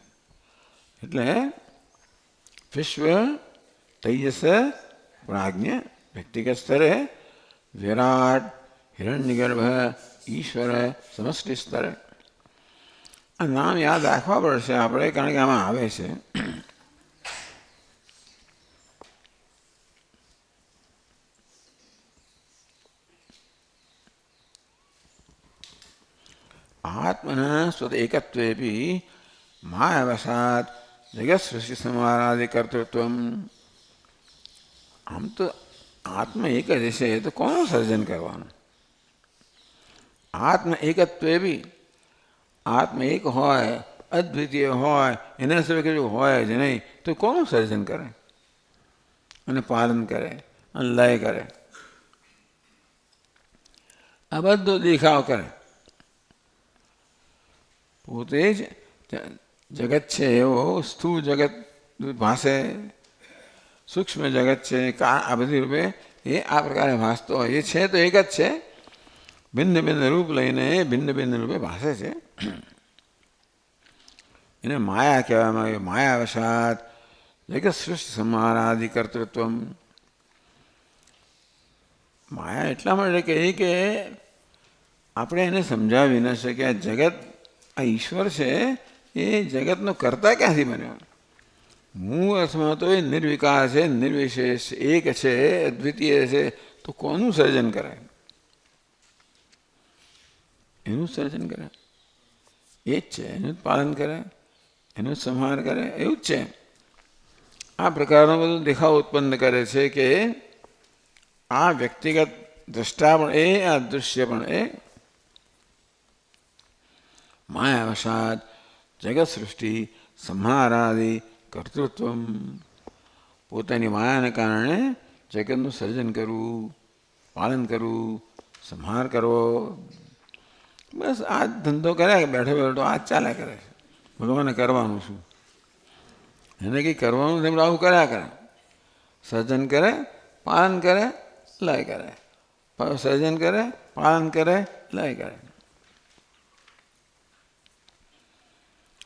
એટલે વિશ્વ, તૈજસ, પ્રાજ્ઞ. વ્યક્તિગત સ્તરે વિરાટ, હિરણ્યગર્ભ, ઈશ્વર. સમષ્ટિ સ્તરે આ નામ યાદ રાખવા પડશે આપણે, કારણ કે આમાં આવે છે. આત્મના સ્વત એકત્વેપી માયાવશાત જગત સૃષ્ટિ સમારાધિ કર્તૃત્વ. આમ તો આત્મા એક જ હશે તો કોનું સર્જન કરવાનું? આત્મ એકત્વેપી, આત્મા એક હોય, અદ્વિતીય હોય, એના સિવાય કશું હોય જ નહીં તો કોનું સર્જન કરે અને પાલન કરે અને લય કરે? આ બધો દેખાવ કરે. પોતે જ જગત છે એવો સ્થૂળ જગત ભાસે, સૂક્ષ્મ જગત છે આ બધી રૂપે એ આ પ્રકારે ભાસતો હોય. એ છે તો એક જ છે, ભિન્ન ભિન્ન રૂપ લઈને ભિન્ન ભિન્ન રૂપે ભાસે છે. એને માયા કહેવામાં આવે. માયાવશાત જગત સૃષ્ટિ સંહારાદિ કર્તૃત્વ. માયા એટલા માટે કહી કે આપણે એને સમજાવી ન શકીએ. આ જગત, આ ઈશ્વર છે એ જગતનો કર્તા ક્યાંથી બન્યો? મૂળ અર્થમાં તો એ નિર્વિકાર છે, નિર્વિશેષ, એક છે, અદ્વિતીય છે. તો કોનું સર્જન કરે? એનું સર્જન કરે, એ જ છે. એનું જ પાલન કરે, એનું જ સંહાર કરે, એવું જ છે. આ પ્રકારનો બધો દેખાવ ઉત્પન્ન કરે છે કે આ વ્યક્તિગત દ્રષ્ટા પણ એ, આ દૃશ્ય પણ એ. માયાવશાત જગત સૃષ્ટિ સંહારાદિ કર્તૃત્વ. પોતાની માયાને કારણે જગતનું સર્જન કરવું, પાલન કરવું, સંહાર કરવો, બસ આ જ ધંધો કર્યા બેઠો બેઠો આ જ ચાલ્યા કરે છે. ભગવાને કરવાનું શું? એને કંઈ કરવાનું તેમ આવું કર્યા કરે. સર્જન કરે, પાલન કરે, લય કરે. સર્જન કરે, પાલન કરે, લય કરે.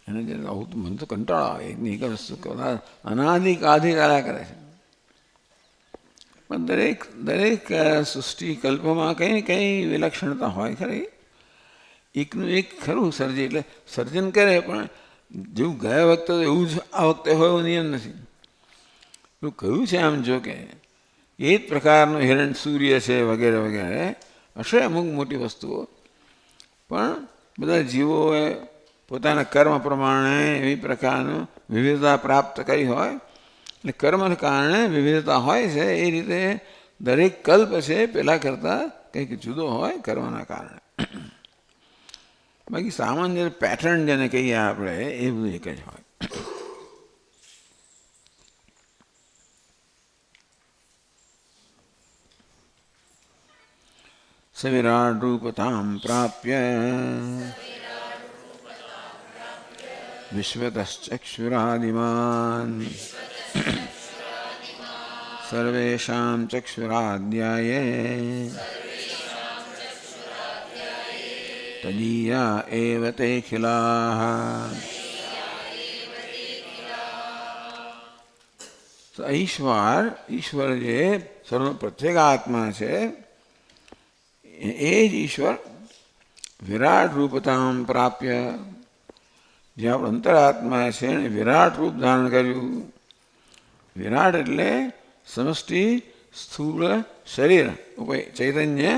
એને જે આવું મને તો કંટાળો આવે. એકની એક વસ્તુ અનાદિકાલથી ચાલ્યા કરે છે. પણ દરેક સૃષ્ટિ કલ્પમાં કંઈ ને કંઈ વિલક્ષણતા હોય ખરી. એકનું એક ખરું સર્જે એટલે સર્જન કરે, પણ જેવું ગયા વખતે એવું જ આ વખતે હોય એવો નિયમ નથી. એવું કહ્યું છે આમ જો કે એ જ પ્રકારનો હિરણ સૂર્ય છે વગેરે વગેરે હશે અમુક મોટી વસ્તુઓ, પણ બધા જીવોએ પોતાના કર્મ પ્રમાણે એવી પ્રકારનું વિવિધતા પ્રાપ્ત કરી હોય. એટલે કર્મને કારણે વિવિધતા હોય છે. એ રીતે દરેક કલ્પ છે પેલા કરતાં કંઈક જુદો હોય કર્મના કારણે. બાકી સામાન્ય પેટર્ન જેને કહીએ આપણે એ બધું એક જ હોય. સવિરાટ રૂપતામ પ્રાપ્ય વિશ્વતશ્ચક્ષુરાદિમાન સર્વેષાં ચક્ષુરાધ્યાયે તદીયા એવ તેખિલાઃ. ઈશ્વર જે સર્વનો પ્રત્યેક આત્મા છે એ જ ઈશ્વર વિરાટ રૂપતામ પ્રાપ્ય, જે આપણો અંતરાત્મા છે એને વિરાટ રૂપ ધારણ કર્યું. વિરાટ એટલે સમષ્ટિ સ્થૂળ શરીર ચૈતન્ય.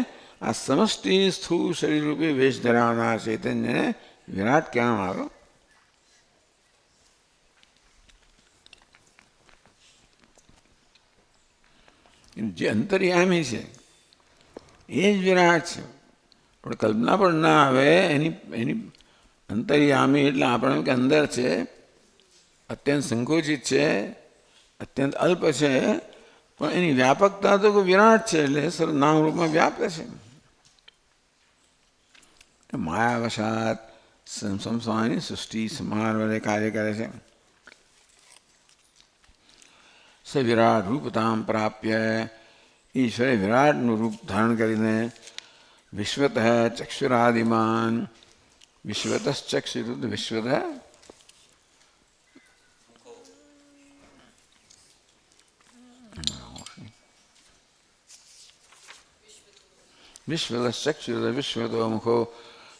આ સમષ્ટિ સ્થૂળ શરીર રૂપે વેશ ધરાવનાર ચૈતન્યને વિરાટ કહેવામાં આવ્યો. જે અંતર્યામી છે એ જ વિરાટ છે. આપણે કલ્પના પણ ના આવે એની અંતર્યામી એટલે આપણે કે અંદર છે, અત્યંત સંકોચિત છે, અત્યંત અલ્પ છે, પણ એની વ્યાપકતા તો વિરાટ છે. એટલે નામ રૂપમાં વ્યાપ્ત છે. માયાવશાત સંસારની સૃષ્ટિ સંહાર વડે કાર્ય કરે છે. સ વિરાટ રૂપતામ પ્રાપ્ય, ઈશ્વરે વિરાટનું રૂપ ધારણ કરીને વિશ્વત ચક્ષુરાદિમાન, વિશ્વતશ્ચક્ષુર વિશ્વત વિશ્વતશ્ચક્ષુર વિશ્વતો મુખો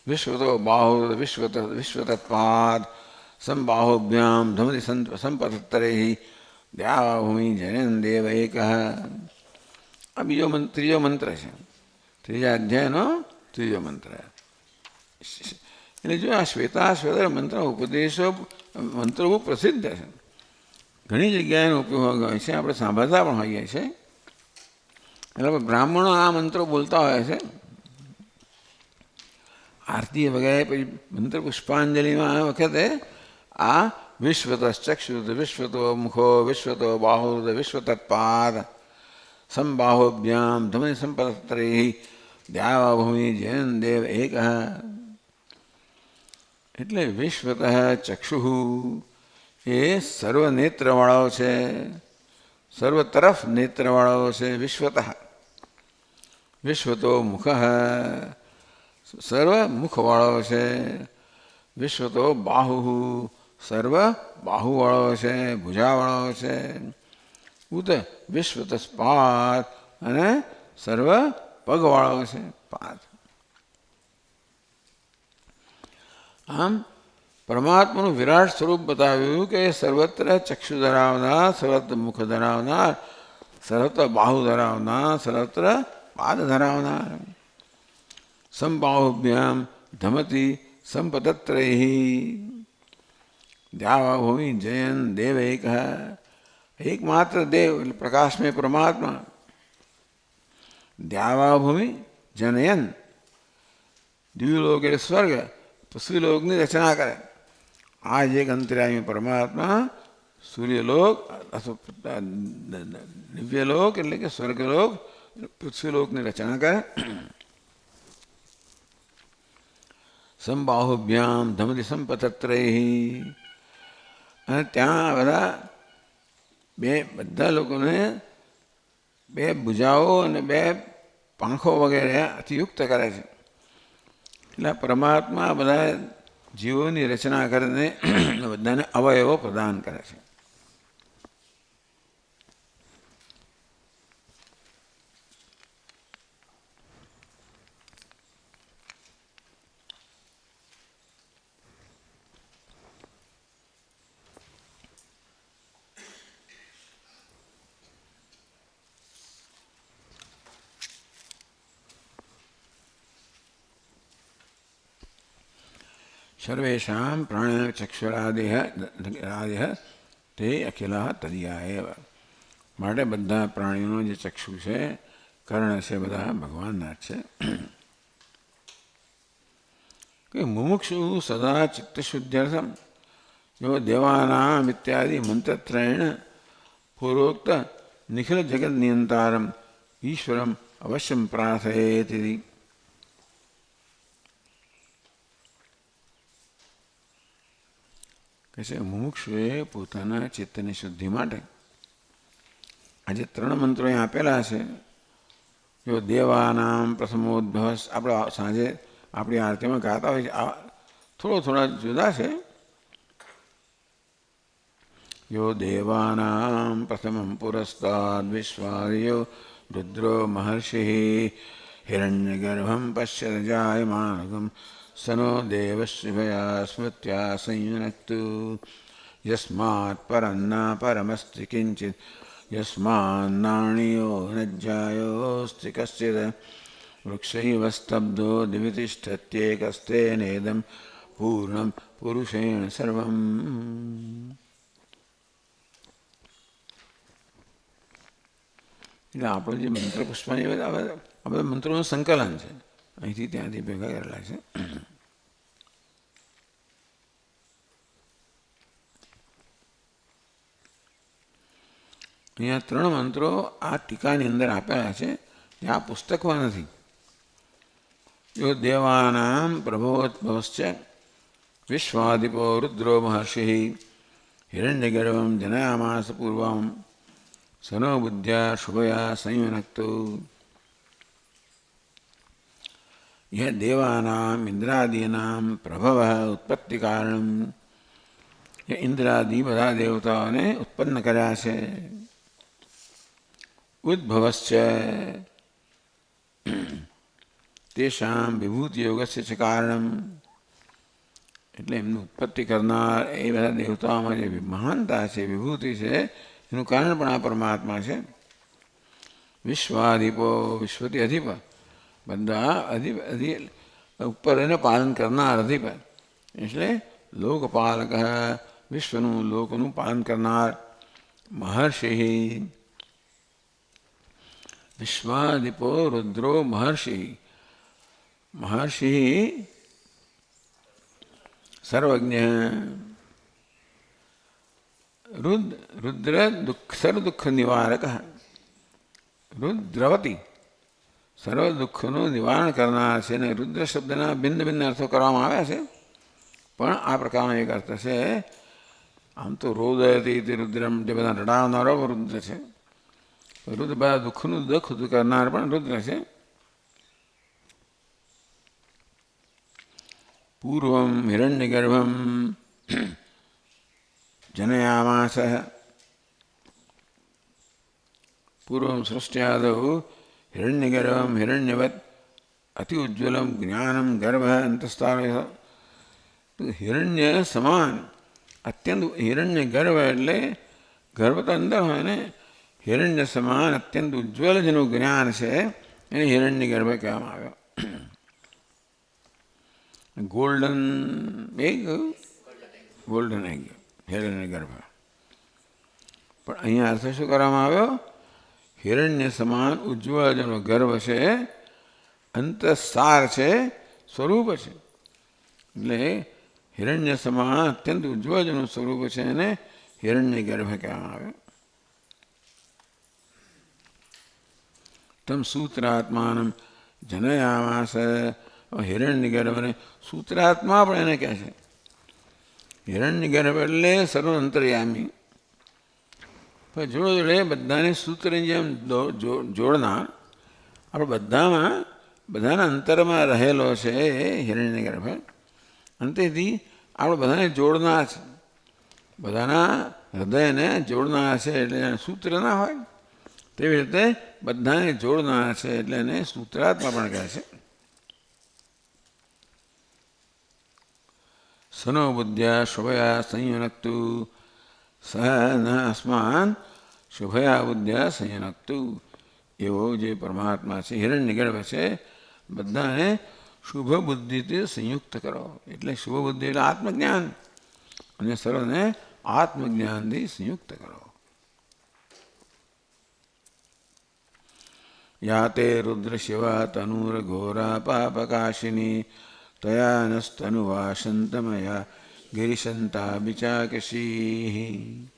વિશ્વતો બાહુર વિશ્વતત્પાદ સંબાહોભ્યામ ધમતિ સંપતત્તરે દ્યાભૂમિ જયન દેવ એક. આ ત્રીજો મંત્ર છે, ત્રીજા અધ્યાયનો ત્રીજો મંત્ર. એટલે જો આ શ્વેતાશ્વતર મંત્ર ઉપદેશો મંત્રો બહુ પ્રસિદ્ધ છે, ઘણી જગ્યાએનો ઉપયોગ હોય છે, આપણે સાંભળતા પણ હોઈએ છીએ. એટલે બ્રાહ્મણો આ મંત્રો બોલતા હોય છે આરતી વગેરે. પછી મંત્ર પુષ્પાંજલિમાં આ વખતે આ વિશ્વતશ્ચક્ષુષ વિશ્વતો મુખો વિશ્વતો બાહુર વિશ્વતત્પાદ સંબાહોભ્યામ ધમનિ સંપતત્તરે દ્યાવાભૂમિ જયન દેવ એક. એટલે વિશ્વત ચક્ષુ એ સર્વ નેત્રવાળો છે, સર્વ તરફ નેત્રવાળો છે. વિશ્વત વિશ્વતો મુખ સર્વ મુખવાળો છે. વિશ્વતો બાહુ સર્વ બાહુવાળો છે, ભુજાવાળો છે. ઉત વિશ્વતસ્પાદ અને સર્વ પગવાળો છે, પાદ. આમ પરમાત્માનું વિરાટ સ્વરૂપ બતાવ્યું કે સર્વત્ર ચક્ષુ ધરાવનાર, સર્વત્ર મુખ ધરાવનાર, સર્વત્ર બાહુ ધરાવનાર, સર્વત્ર પાદ ધરાવનાર. સંબાહોભ્યામ ધમતિ સંપતત્તરે દ્યાવાભૂમિ જયન દેવ એક. એકમાત્ર દેવ એટલે પ્રકાશમય પરમાત્મા. દ્યાવાભૂમિ જનયન દિવ્યલોક એટલે સ્વર્ગ, પૃથ્વીલોકની રચના કરે. આ જ એક અંતર્યામી પરમાત્મા સૂર્યલોક અથવા દિવ્યલોક એટલે કે સ્વર્ગલોક પૃથ્વીલોકની રચના કરે. સંબાહોભ્યામ ધમતિ સંપતત્રે અને ત્યાં બધા લોકોને બે ભુજાઓ અને બે પાંખો વગેરે અતિયુક્ત કરે છે. એટલે પરમાત્મા બધા જીવોની રચના કરીને બધાને અવયવો પ્રદાન કરે છે. સર્વેષાં પ્રાણિનાં ચક્ષુરાદિહ તે અખિલા તદિયા એવ. માટે બધા પ્રાણીઓનો જે ચક્ષુ છે, કર્ણ છે, બધા ભગવાનના જ છે. કે મુમુક્ષુ સદા ચિત્તશુદ્ધ્યર્થમ જો દેવાનામ ઇત્યાદિ મંત્રત્રયેણ પૂર્વોક્ત નિખિલ જગત નિયંતારમ ઈશ્વરમ અવશ્યમ પ્રાર્થયેત. કે છે મુમુક્ષુએ પોતાના ચિત્તની શુદ્ધિ માટે આજે 3 મંત્રો અહીં આપેલા છે. જો દેવાનામ પ્રથમોદ્ભવ આપણે સાંજે આપણી આરતીમાં ગાતા હોય છે, થોડા જુદા છે. યો દેવાનામ પ્રથમમ પુરસ્તાદ વિશ્વાર્યો રુદ્રો મહર્ષિ હિરણ્યગર્ભમ પશ્યત જાયમાનગમ સનો દેવશ્રીભયા સ્મૃત્યા સંયુનક્તુ યસ્માत् પરન્ના પરમસ્તિ કિંચિત યસ્માન્નાણ્યો નજ્જાયોસ્તિ કશ્ચિદ વૃક્ષૈવ સ્તબ્ધો દિવિતિષ્ઠત્યેકસ્તેનેદં પૂર્ણં પુરુષેણ સર્વમ. એટલે આપણો જે મંત્ર પુષ્પાની આ બધા મંત્રોનું સંકલન છે, અહીંથી ત્યાંથી ભેગા કરેલા છે. અહીંયા 3 મંત્રો આ ટીકાની અંદર આપેલા છે, જે આ પુસ્તકમાં નથી. જો દેવાનામ પ્રભવોદ્ભવશ્ચ વિશ્વાધિપો રુદ્રો મહર્ષિ હિરણ્યગર્ભમ જનયામાસ પૂર્વમ સનો બુદ્ધ્યા શુભયા સંયુનક્તો यह देवानाम इंद्रादीनाम प्रभव उत्पत्ति कारण ये इंद्रादि બધા દેવતાઓને ઉત્પન્ન કર્યા છે. ઉદ્ભવશ્ચ તેષામ વિભૂતિ યોગસ્ય છે કારણમ, એટલે એમનું ઉત્પત્તિ કરનાર એ બધા દેવતાઓમાં જે મહાનતા છે, વિભૂતિ છે, એનું કારણ પણ આ પરમાત્મા છે. વિશ્વાધિપો, વિશ્વથી અધિપ, બધા ઉપર એને પાલન કરનાર અધિપ, એટલે લોકપાલક, વિશ્વનું લોકનું પાલન કરનાર. મહર્ષિ, વિશ્વાધિપો રુદ્રો મહર્ષિ, મહર્ષિ સર્વજ્ઞ, રુદ્ર સર્વ દુઃખ નિવારક, રુદ્રવતી સર્વ દુઃખનું નિવારણ કરનાર છે. ને રુદ્ર શબ્દના ભિન્ન ભિન્ન અર્થો કરવામાં આવ્યા છે, પણ આ પ્રકારનો એક અર્થ છે. આમ તો રોદયતી રુદ્રમ, જે બધા રડાવનારો રુદ્ર છે. રુદ્ર બધા દુઃખનું દુઃખ કરનાર પણ રુદ્ર છે. પૂર્વમ હિરણ્યગર્ભમ જનયામાસ, પૂર્વમ સૃષ્ટ્યાદૌ હિરણ્યગર્ભમ હિરણ્યવત અતિ ઉજ્જવલમ જ્ઞાનમ ગર્ભ અંતસ્તાર. હિરણ્ય સમાન અત્યંત, હિરણ્ય ગર્ભ એટલે ગર્ભ તો અંદર હોય ને, હિરણ્ય સમાન અત્યંત ઉજ્જવલ જેનું જ્ઞાન છે એને હિરણ્ય ગર્ભ કહેવામાં આવ્યો. ગોલ્ડન એગ, ગોલ્ડન એગ, હિરણ્ય ગર્ભ. પણ અહીંયા અર્થ શું કરવામાં આવ્યો? હિરણ્ય સમાન ઉજ્જવળ જેનો ગર્ભ છે, અંતસાર છે, સ્વરૂપ છે. એટલે હિરણ્ય સમાન અત્યંત ઉજ્જવળ જેનું સ્વરૂપ છે એને હિરણ્ય ગર્ભ કહેવામાં આવે. તમ સૂત્રાત્માનમ જનયામાસ, હિરણ્ય ગર્ભને સૂત્રાત્મા પણ એને કહે છે. હિરણ્ય ગર્ભ એટલે સર્વ અંતર્યામી, પણ જોડે જોડે બધાને સૂત્રની જેમ જોડનાર, આપણે બધામાં બધાના અંતરમાં રહેલો છે હિરણ્ય ગર્ભ. અંતેથી આપણે બધાને જોડનાર છે, બધાના હૃદયને જોડનાર છે. એટલે સૂત્ર ના હોય તેવી રીતે બધાને જોડનાર છે, એટલે એને સૂત્રાત્મા પણ કહે છે. સનો બુદ્ધ્યા શુભયા સંયુનક્તુ, સહ ન અસ્માન શુભયા બુદ્ધ્યા સંયુનક્તુ. એવો જે પરમાત્મા છે, હિરણ્ય ગર્ભ છે, બધાને શુભ બુદ્ધિથી સંયુક્ત કરો. એટલે શુભ બુદ્ધિ એટલે આત્મજ્ઞાન, અને સર્વને આત્મજ્ઞાનથી સંયુક્ત કરો. યાતે રુદ્ર શિવા તનુર ઘોરા પાપકાશિની, તયા નસ્તનુવાસંતમયા ગિરિશંતા બિચાકશી.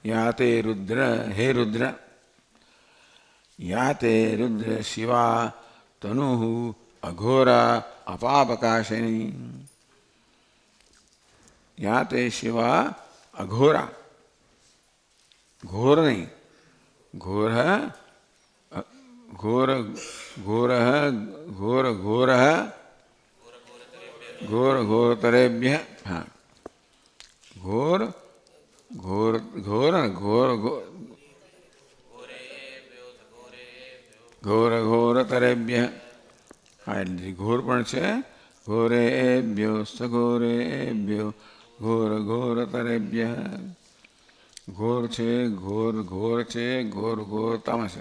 યાતે રુદ્ર, હે રુદ્ર, યાતે રુદ્ર શિવા તનુ અઘોરા અપાપકાશિની. યાતે શિવા અઘોરા, ઘોર નહીં, ઘોર ઘોર ઘોર ઘોર ઘોર ઘોર ઘોરતરેભ્ય, હા, ઘોર ઘોર ઘોર ઘોર ઘોર ઘોરતરેભ્ય, હા, એટલે ઘોર પણ છે. ઘોરેભ્યો સઘોરેભ્યો ઘોર ઘોરતરેભ્ય. ઘોર છે, ઘોર ઘોર છે, ઘોર ઘોર તમસ.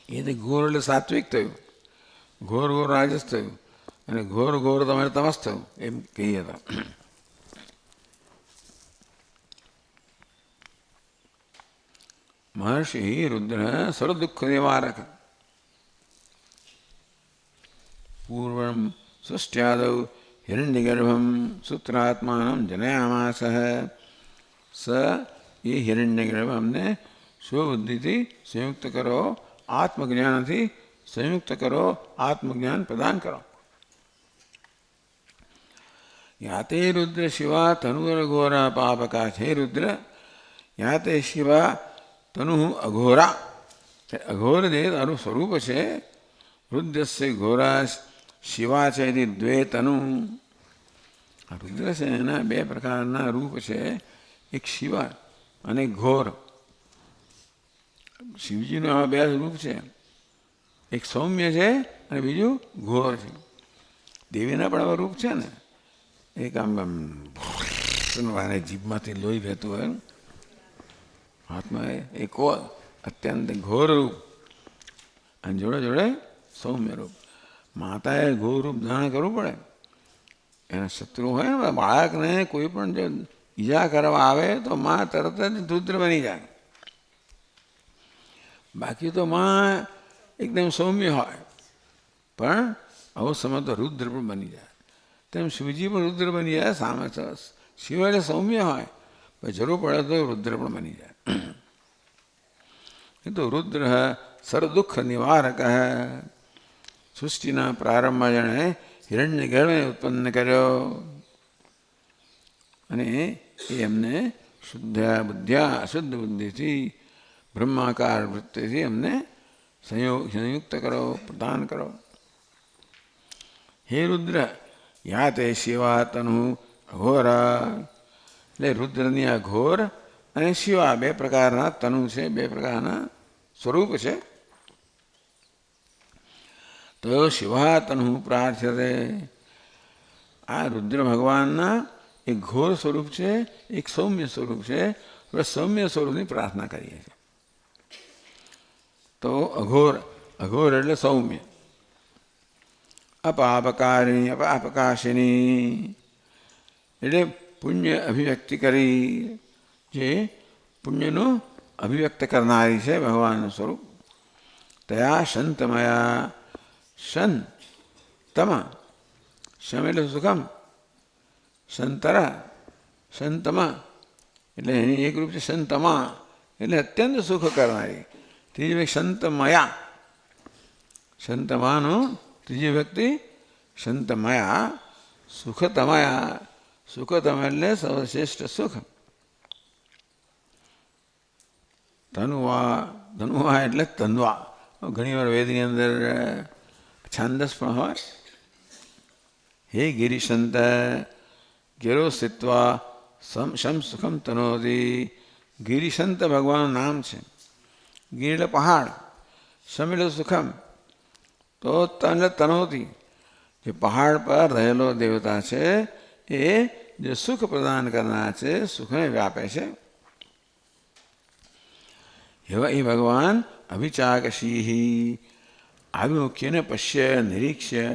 એ તો ઘોર એટલે સાત્વિક થયું, ઘોર ઘોર રાજસ થયું, અને ઘોર ઘોર તમારે તમસ થયું, એમ કહીએ તો. મહર્ષિ રુદ્ર સર્વ દુઃખ નિવારક. પૂર્વમ સૃષ્ટ્યાદૌ હિરણ્યગર્ભમ સૂત્રાત્માનમ જનયામાસ. સ એ હિરણ્યગર્ભ અમને સ્વબુદ્ધિથી સંયુક્ત કરો, આત્મજ્ઞાનથી સંયુક્ત કરો, આત્મજ્ઞાન પ્રદાન કરો. યાતે રુદ્ર શિવા તનુર ઘોરા પાપકા. હે રુદ્ર, યાતે શિવા તનુ અઘોરા, અઘોર જે તારું સ્વરૂપ છે. રુદ્રસ્ય ઘોરા શિવા છે, એથી દ્વે તનુ. આ રુદ્ર છે એના બે પ્રકારના રૂપ છે, એક શિવા અને ઘોર. શિવજીનું આવા બે રૂપ છે, એક સૌમ્ય છે અને બીજું ઘોર છે. દેવીના પણ આવા રૂપ છે ને, એક આમ જીભમાંથી લોહી વહેતું હોય, હાથમાં એક અત્યંત ઘોર રૂપ અને જોડે જોડે સૌમ્ય રૂપ. માતાએ ઘોર રૂપ ધારણ કરવું પડે. એના શત્રુ હોય ને બાળકને કોઈ પણ જો ઈજા કરવા આવે તો મા તરત જ રુદ્ર બની જાય. બાકી તો મા એકદમ સૌમ્ય હોય, પણ આવો સમય તો રુદ્ર પણ બની જાય. તેમ શિવજી પણ રુદ્ર બની જાય સામે. શિવ એટલે સૌમ્ય હોય, પણ જરૂર પડે તો રુદ્ર પણ બની જાય. એ તો રુદ્ર સર્વદુઃખ નિવારક. સૃષ્ટિના પ્રારંભમાં જેણે હિરણ્ય ગર્ભને ઉત્પન્ન કર્યો અને એ એમને શુદ્ધ બુદ્ધિથી બ્રહ્માકાર વૃત્તિથી અમને સંયુક્ત કરો, પ્રદાન કરો. હે રુદ્ર યા તે શિવા તનુ અઘોરા. એટલે રુદ્રની આ ઘોર અને શિવા બે પ્રકારના તનુ છે, બે પ્રકારના સ્વરૂપ છે. તો શિવા તનુ પ્રાર્થ્યતે. આ રુદ્ર ભગવાનના એક ઘોર સ્વરૂપ છે, એક સૌમ્ય સ્વરૂપ છે. સૌમ્ય સ્વરૂપની પ્રાર્થના કરીએ છીએ. તો અઘોર એટલે સૌમ્ય. અપાપકારિણી અપાપકાશિની એટલે પુણ્ય અભિવ્યક્તિ કરી, જે પુણ્યનું અભિવ્યક્ત કરનારી છે ભગવાનનું સ્વરૂપ. તયા સંતમયા. શન તમ શમ એટલે સુખમ, સંતરા સંતમા એટલે એની એક રૂપ છે સંતમા એટલે અત્યંત સુખ કરનારી. ત્રીજી વ્યક્તિ સંતમયા. સંતમાનું ત્રીજી વ્યક્તિ સંતમયા સુખતમયા. સુખતમ એટલે સર્વશ્રેષ્ઠ સુખ. ધનુવા એટલે તન્વા. ઘણી વાર વેદની અંદર છાંદસ પણ હોય. હે ગિરિશંત ગિરો સ્થિત્વા શમ સુખમ તનોતી. ગિરિશંત ભગવાનનું નામ છે. ગિર એટલે પહાડ, શમ એટલે સુખમ, તો તન એટલે તનોતી. જે પહાડ પર રહેલો દેવતા છે એ જે સુખ પ્રદાન કરનાર છે, સુખને વ્યાપે છે. એવા એ ભગવાન અભિચાકશી. આભિમુખ્યને પશ્ય નિરીક્ષ્ય.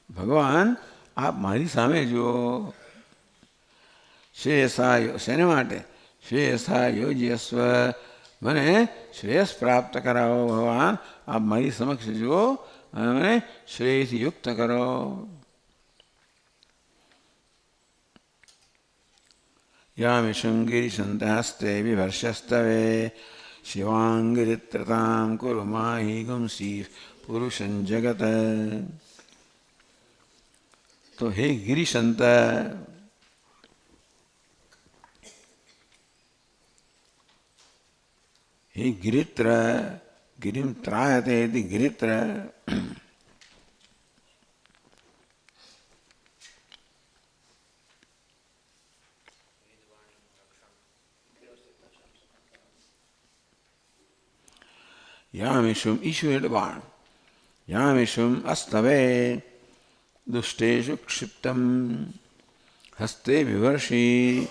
ભગવાન આપ મારી સામે જુઓ. શ્રેયસા શેને માટે? શ્રેયસા યોજ્યસ્વ. મને શ્રેયસ પ્રાપ્ત કરાવો ભગવાન. આપ મારી સમક્ષ જુઓ અને મને શ્રેયથી યુક્ત કરો. યામિષું ગિરિશંતહસ્તે વિભર્ષસ્તવે શિવાંગિરિત્રતાં કુરુ માહિ ગુંસી પુરુષં જગત. તો હે ગિરિશંત, હે ગિરિત્ર. ગિરિમ ત્રાયતે ઇતિ ગિરિત્ર. યામિષુમ ઈશુ એટલે બાણ. યામિષુમ અસ્તવે દુષ્ટેષુ ક્ષિપ્તમ હસ્તે વિવર્ષી.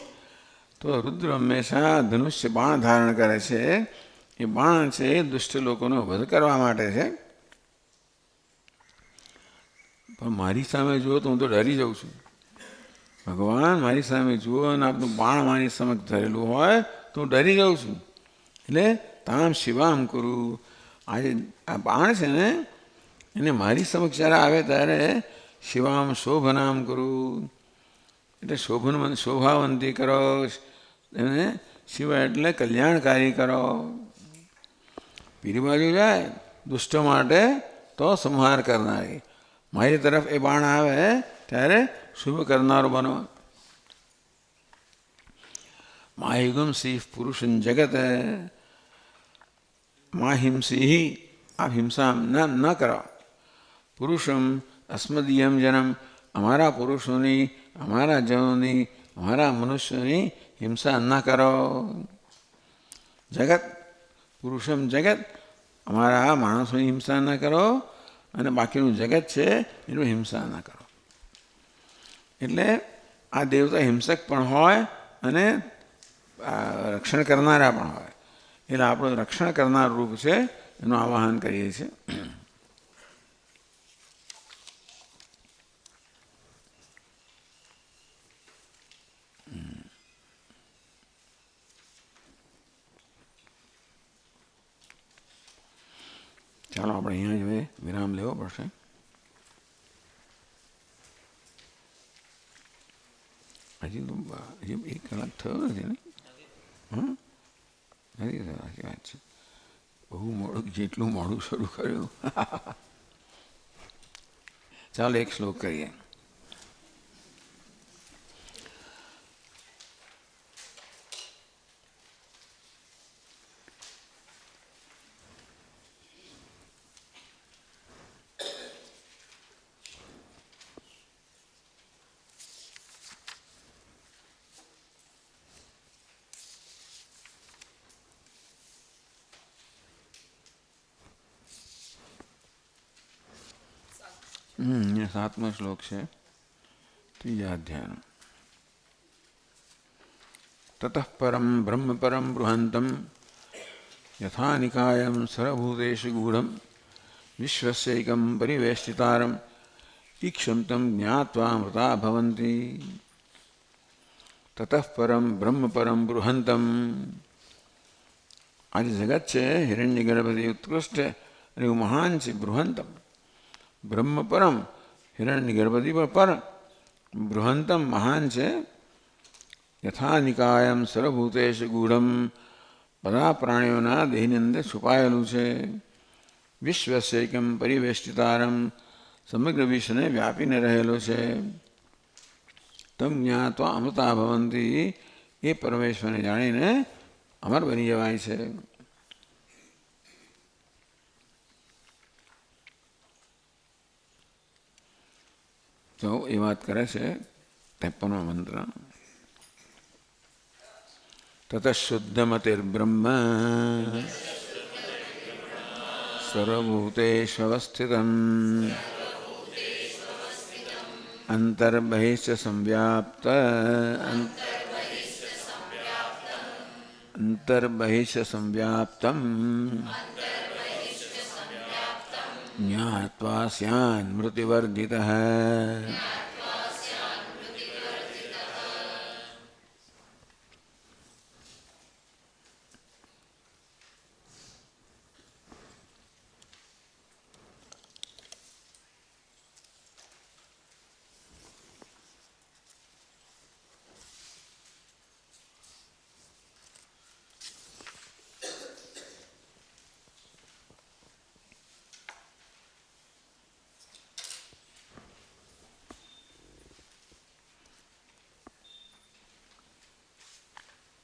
તો રુદ્ર હંમેશા ધનુષ્ય બાણ ધારણ કરે છે. એ બાણ છે એ દુષ્ટ લોકોનો વધ કરવા માટે છે. પણ મારી સામે જુઓ તો હું તો ડરી જાઉં છું. ભગવાન મારી સામે જુઓ અને આપનું બાણ મારી સમક્ષ ધરેલું હોય તો હું ડરી જાઉં છું. એટલે તામ શિવામ કરું. આજે આ બાણ છે ને એને મારી સમક્ષ જ્યારે આવે ત્યારે શિવામ શોભનામ કરું. એટલે શોભાવંતી કરો. એને શિવા એટલે કલ્યાણકારી કરો. પીરી બાજુ જાય દુષ્ટ માટે તો સંહાર કરનારી. મારી તરફ એ બાણ આવે ત્યારે શુભ કરનારો બનો. માહિગુંસી પુરુષન જગત. માહિંસી આપ હિંસા ન કરો. પુરુષમ અસ્મદીયમ જન્મ. અમારા પુરુષોની, અમારા જનોની, અમારા મનુષ્યોની હિંસા ન કરો. જગત પુરુષમ જગત, અમારા માણસોની હિંસા ન કરો અને બાકીનું જગત છે એનું હિંસા ન કરો. એટલે આ દેવતા હિંસક પણ હોય અને રક્ષણ કરનારા પણ હોય. એટલે આપણું રક્ષણ કરનાર રૂપ છે એનું આવાહન કરીએ છીએ. ચાલો આપણે અહીંયા જોઈએ, વિરામ લેવો પડશે. હજી તો હજી 1 કલાક થયો નથી ને? નથી થયો, સાચી વાત છે. બહુ મોડું, જેટલું મોડું શરૂ કર્યું. ચાલો એક શ્લોક કરીએ. એ 7મો શ્લોક છે, 3જા અધ્યાયનો. તતઃ પરમ બ્રહ્મ પરમ બૃહંતમ યથા નિકાયમ સર્વભૂતેષુ ગૂઢમ વિશ્વસ્યૈકમ પરિવેષ્ટિતારમ ઈક્ષંતમ જ્ઞાત્વા મૃતા ભવન્તિ. તતઃ પરમ બ્રહ્મ પરમ બૃહંતમ. આ જે જગત છે હિરણ્ય ગર્ભથી ઉત્કૃષ્ટ અને એવું મહાન છે. બૃહંતમ બ્રહ્મ પરમ, હિરણ્ય ગર્ભથી પણ પર, બૃહંતમ મહાન છે. યથા નિકાયમ સર્વભૂતેષુ ગૂઢમ, બધા પ્રાણીઓના દેહની અંદર છુપાયેલું છે. વિશ્વસ્યૈકમ પરિવેષ્ટિતારમ, સમગ્ર વિશ્વને વ્યાપીને રહેલો છે. તમ જ્ઞાત્વા અમૃતા ભવંતી, એ પરમેશ્વરને જાણીને અમર બની જવાય છે. તો એ વાત કરે છે 53મો મંત્ર. તતઃ શુદ્ધમતિર્બ્રહ્મ સર્વભૂતેષ્વસ્થિતં અંતર્બહિશ્ચ સંવ્યાપ્ત સંવ્યાપ્તમ જ્ઞાત્વા સ્યાન મૃતિવર્જિતઃ.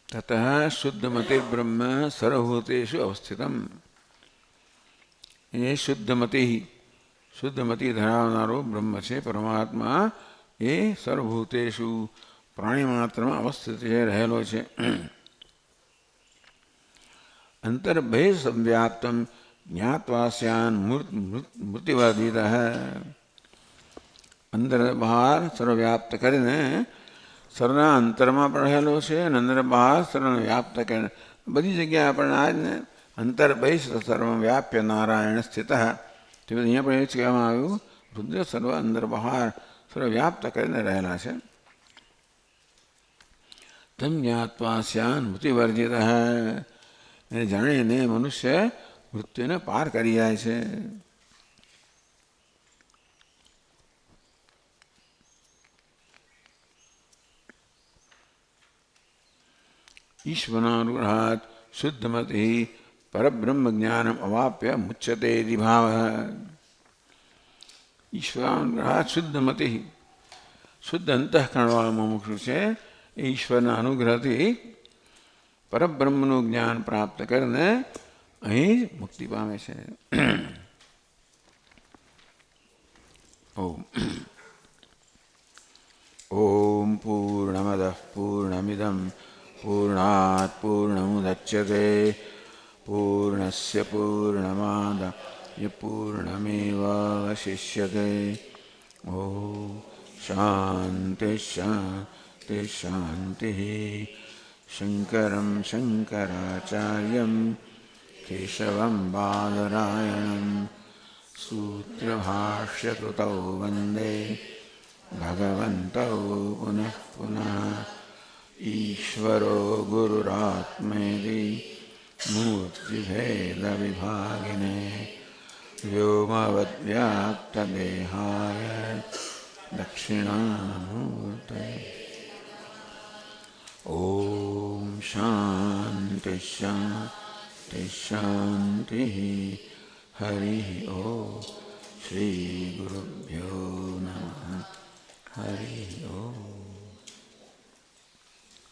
ततः शुद्धमतिर्ब्रह्म सर्वभूतेषु अवस्थितम. એ શુદ્ધમતિ, શુદ્ધમતિ ધરાવનારો બ્રહ્મ છે પરમાત્મા, એ સર્વભૂતેષુ પ્રાણી માત્રમાં અવસ્થિત છે, રહેલો છે. અંતર્બહિ સંવ્યાપ્તમ જ્ઞાત્વા સ્યાન મૃત્યુવાદિત. અંદર બહાર સર્વવ્યાપ્ત કરીને સર્વના અંતરમાં પણ રહેલો છે અને અંદર બહાર સર્વને વ્યાપ્ત કરીને બધી જગ્યાએ આપણને આ જ ને અંતર્બહિ સર્વ વ્યાપ્ય નારાયણ સ્થિત. તે અહીંયા પણ એ જ કહેવામાં આવ્યું, રુદ્ર સર્વ અંદર બહાર સર્વ વ્યાપ્ત કરીને રહેલા છે. તમ જ્ઞાત્વા સ્યાન મૃત્યુવર્જિત. એને જાણીને મનુષ્ય મૃત્યુને પાર કરી જાય છે. ઈશ્વરાનુગ્રહાત શુદ્ધમતિ પરબ્રહ્મ જ્ઞાનમ અવાપ્ય મુચ્યતે ભાવ. ઈશ્વરાનુગ્રહાત શુદ્ધમતિ, શુદ્ધ અંતઃકરણવાળો મુમુક્ષુ છે, એ ઈશ્વરના અનુગ્રહથી પરબ્રહ્મનું જ્ઞાન પ્રાપ્ત કરીને અહીં મુક્તિ પામે છે. ઓમ પૂર્ણમદઃ પૂર્ણમિદં પૂર્ણાત પૂર્ણમુદચ્યતે पूर्णस्य पूर्णमादाय पूर्णमेवावशिष्यते। ॐ शान्ति शान्ति शान्तिः। शङ्करं शङ्कराचार्यं केशवं बादरायणं सूत्रभाष्यकृतौ वन्दे भगवन्तौ पुनः पुनः। ईश्वरो गुरुरात्मेति मूर्तिभेदविभागिने व्योमवद्व्याप्तदेहाय दक्षिणामूर्तये। ॐ शान्ति शान्ति शान्तिः। हरिः ॐ श्रीगुरुभ्यो नमः। हरिः ॐ।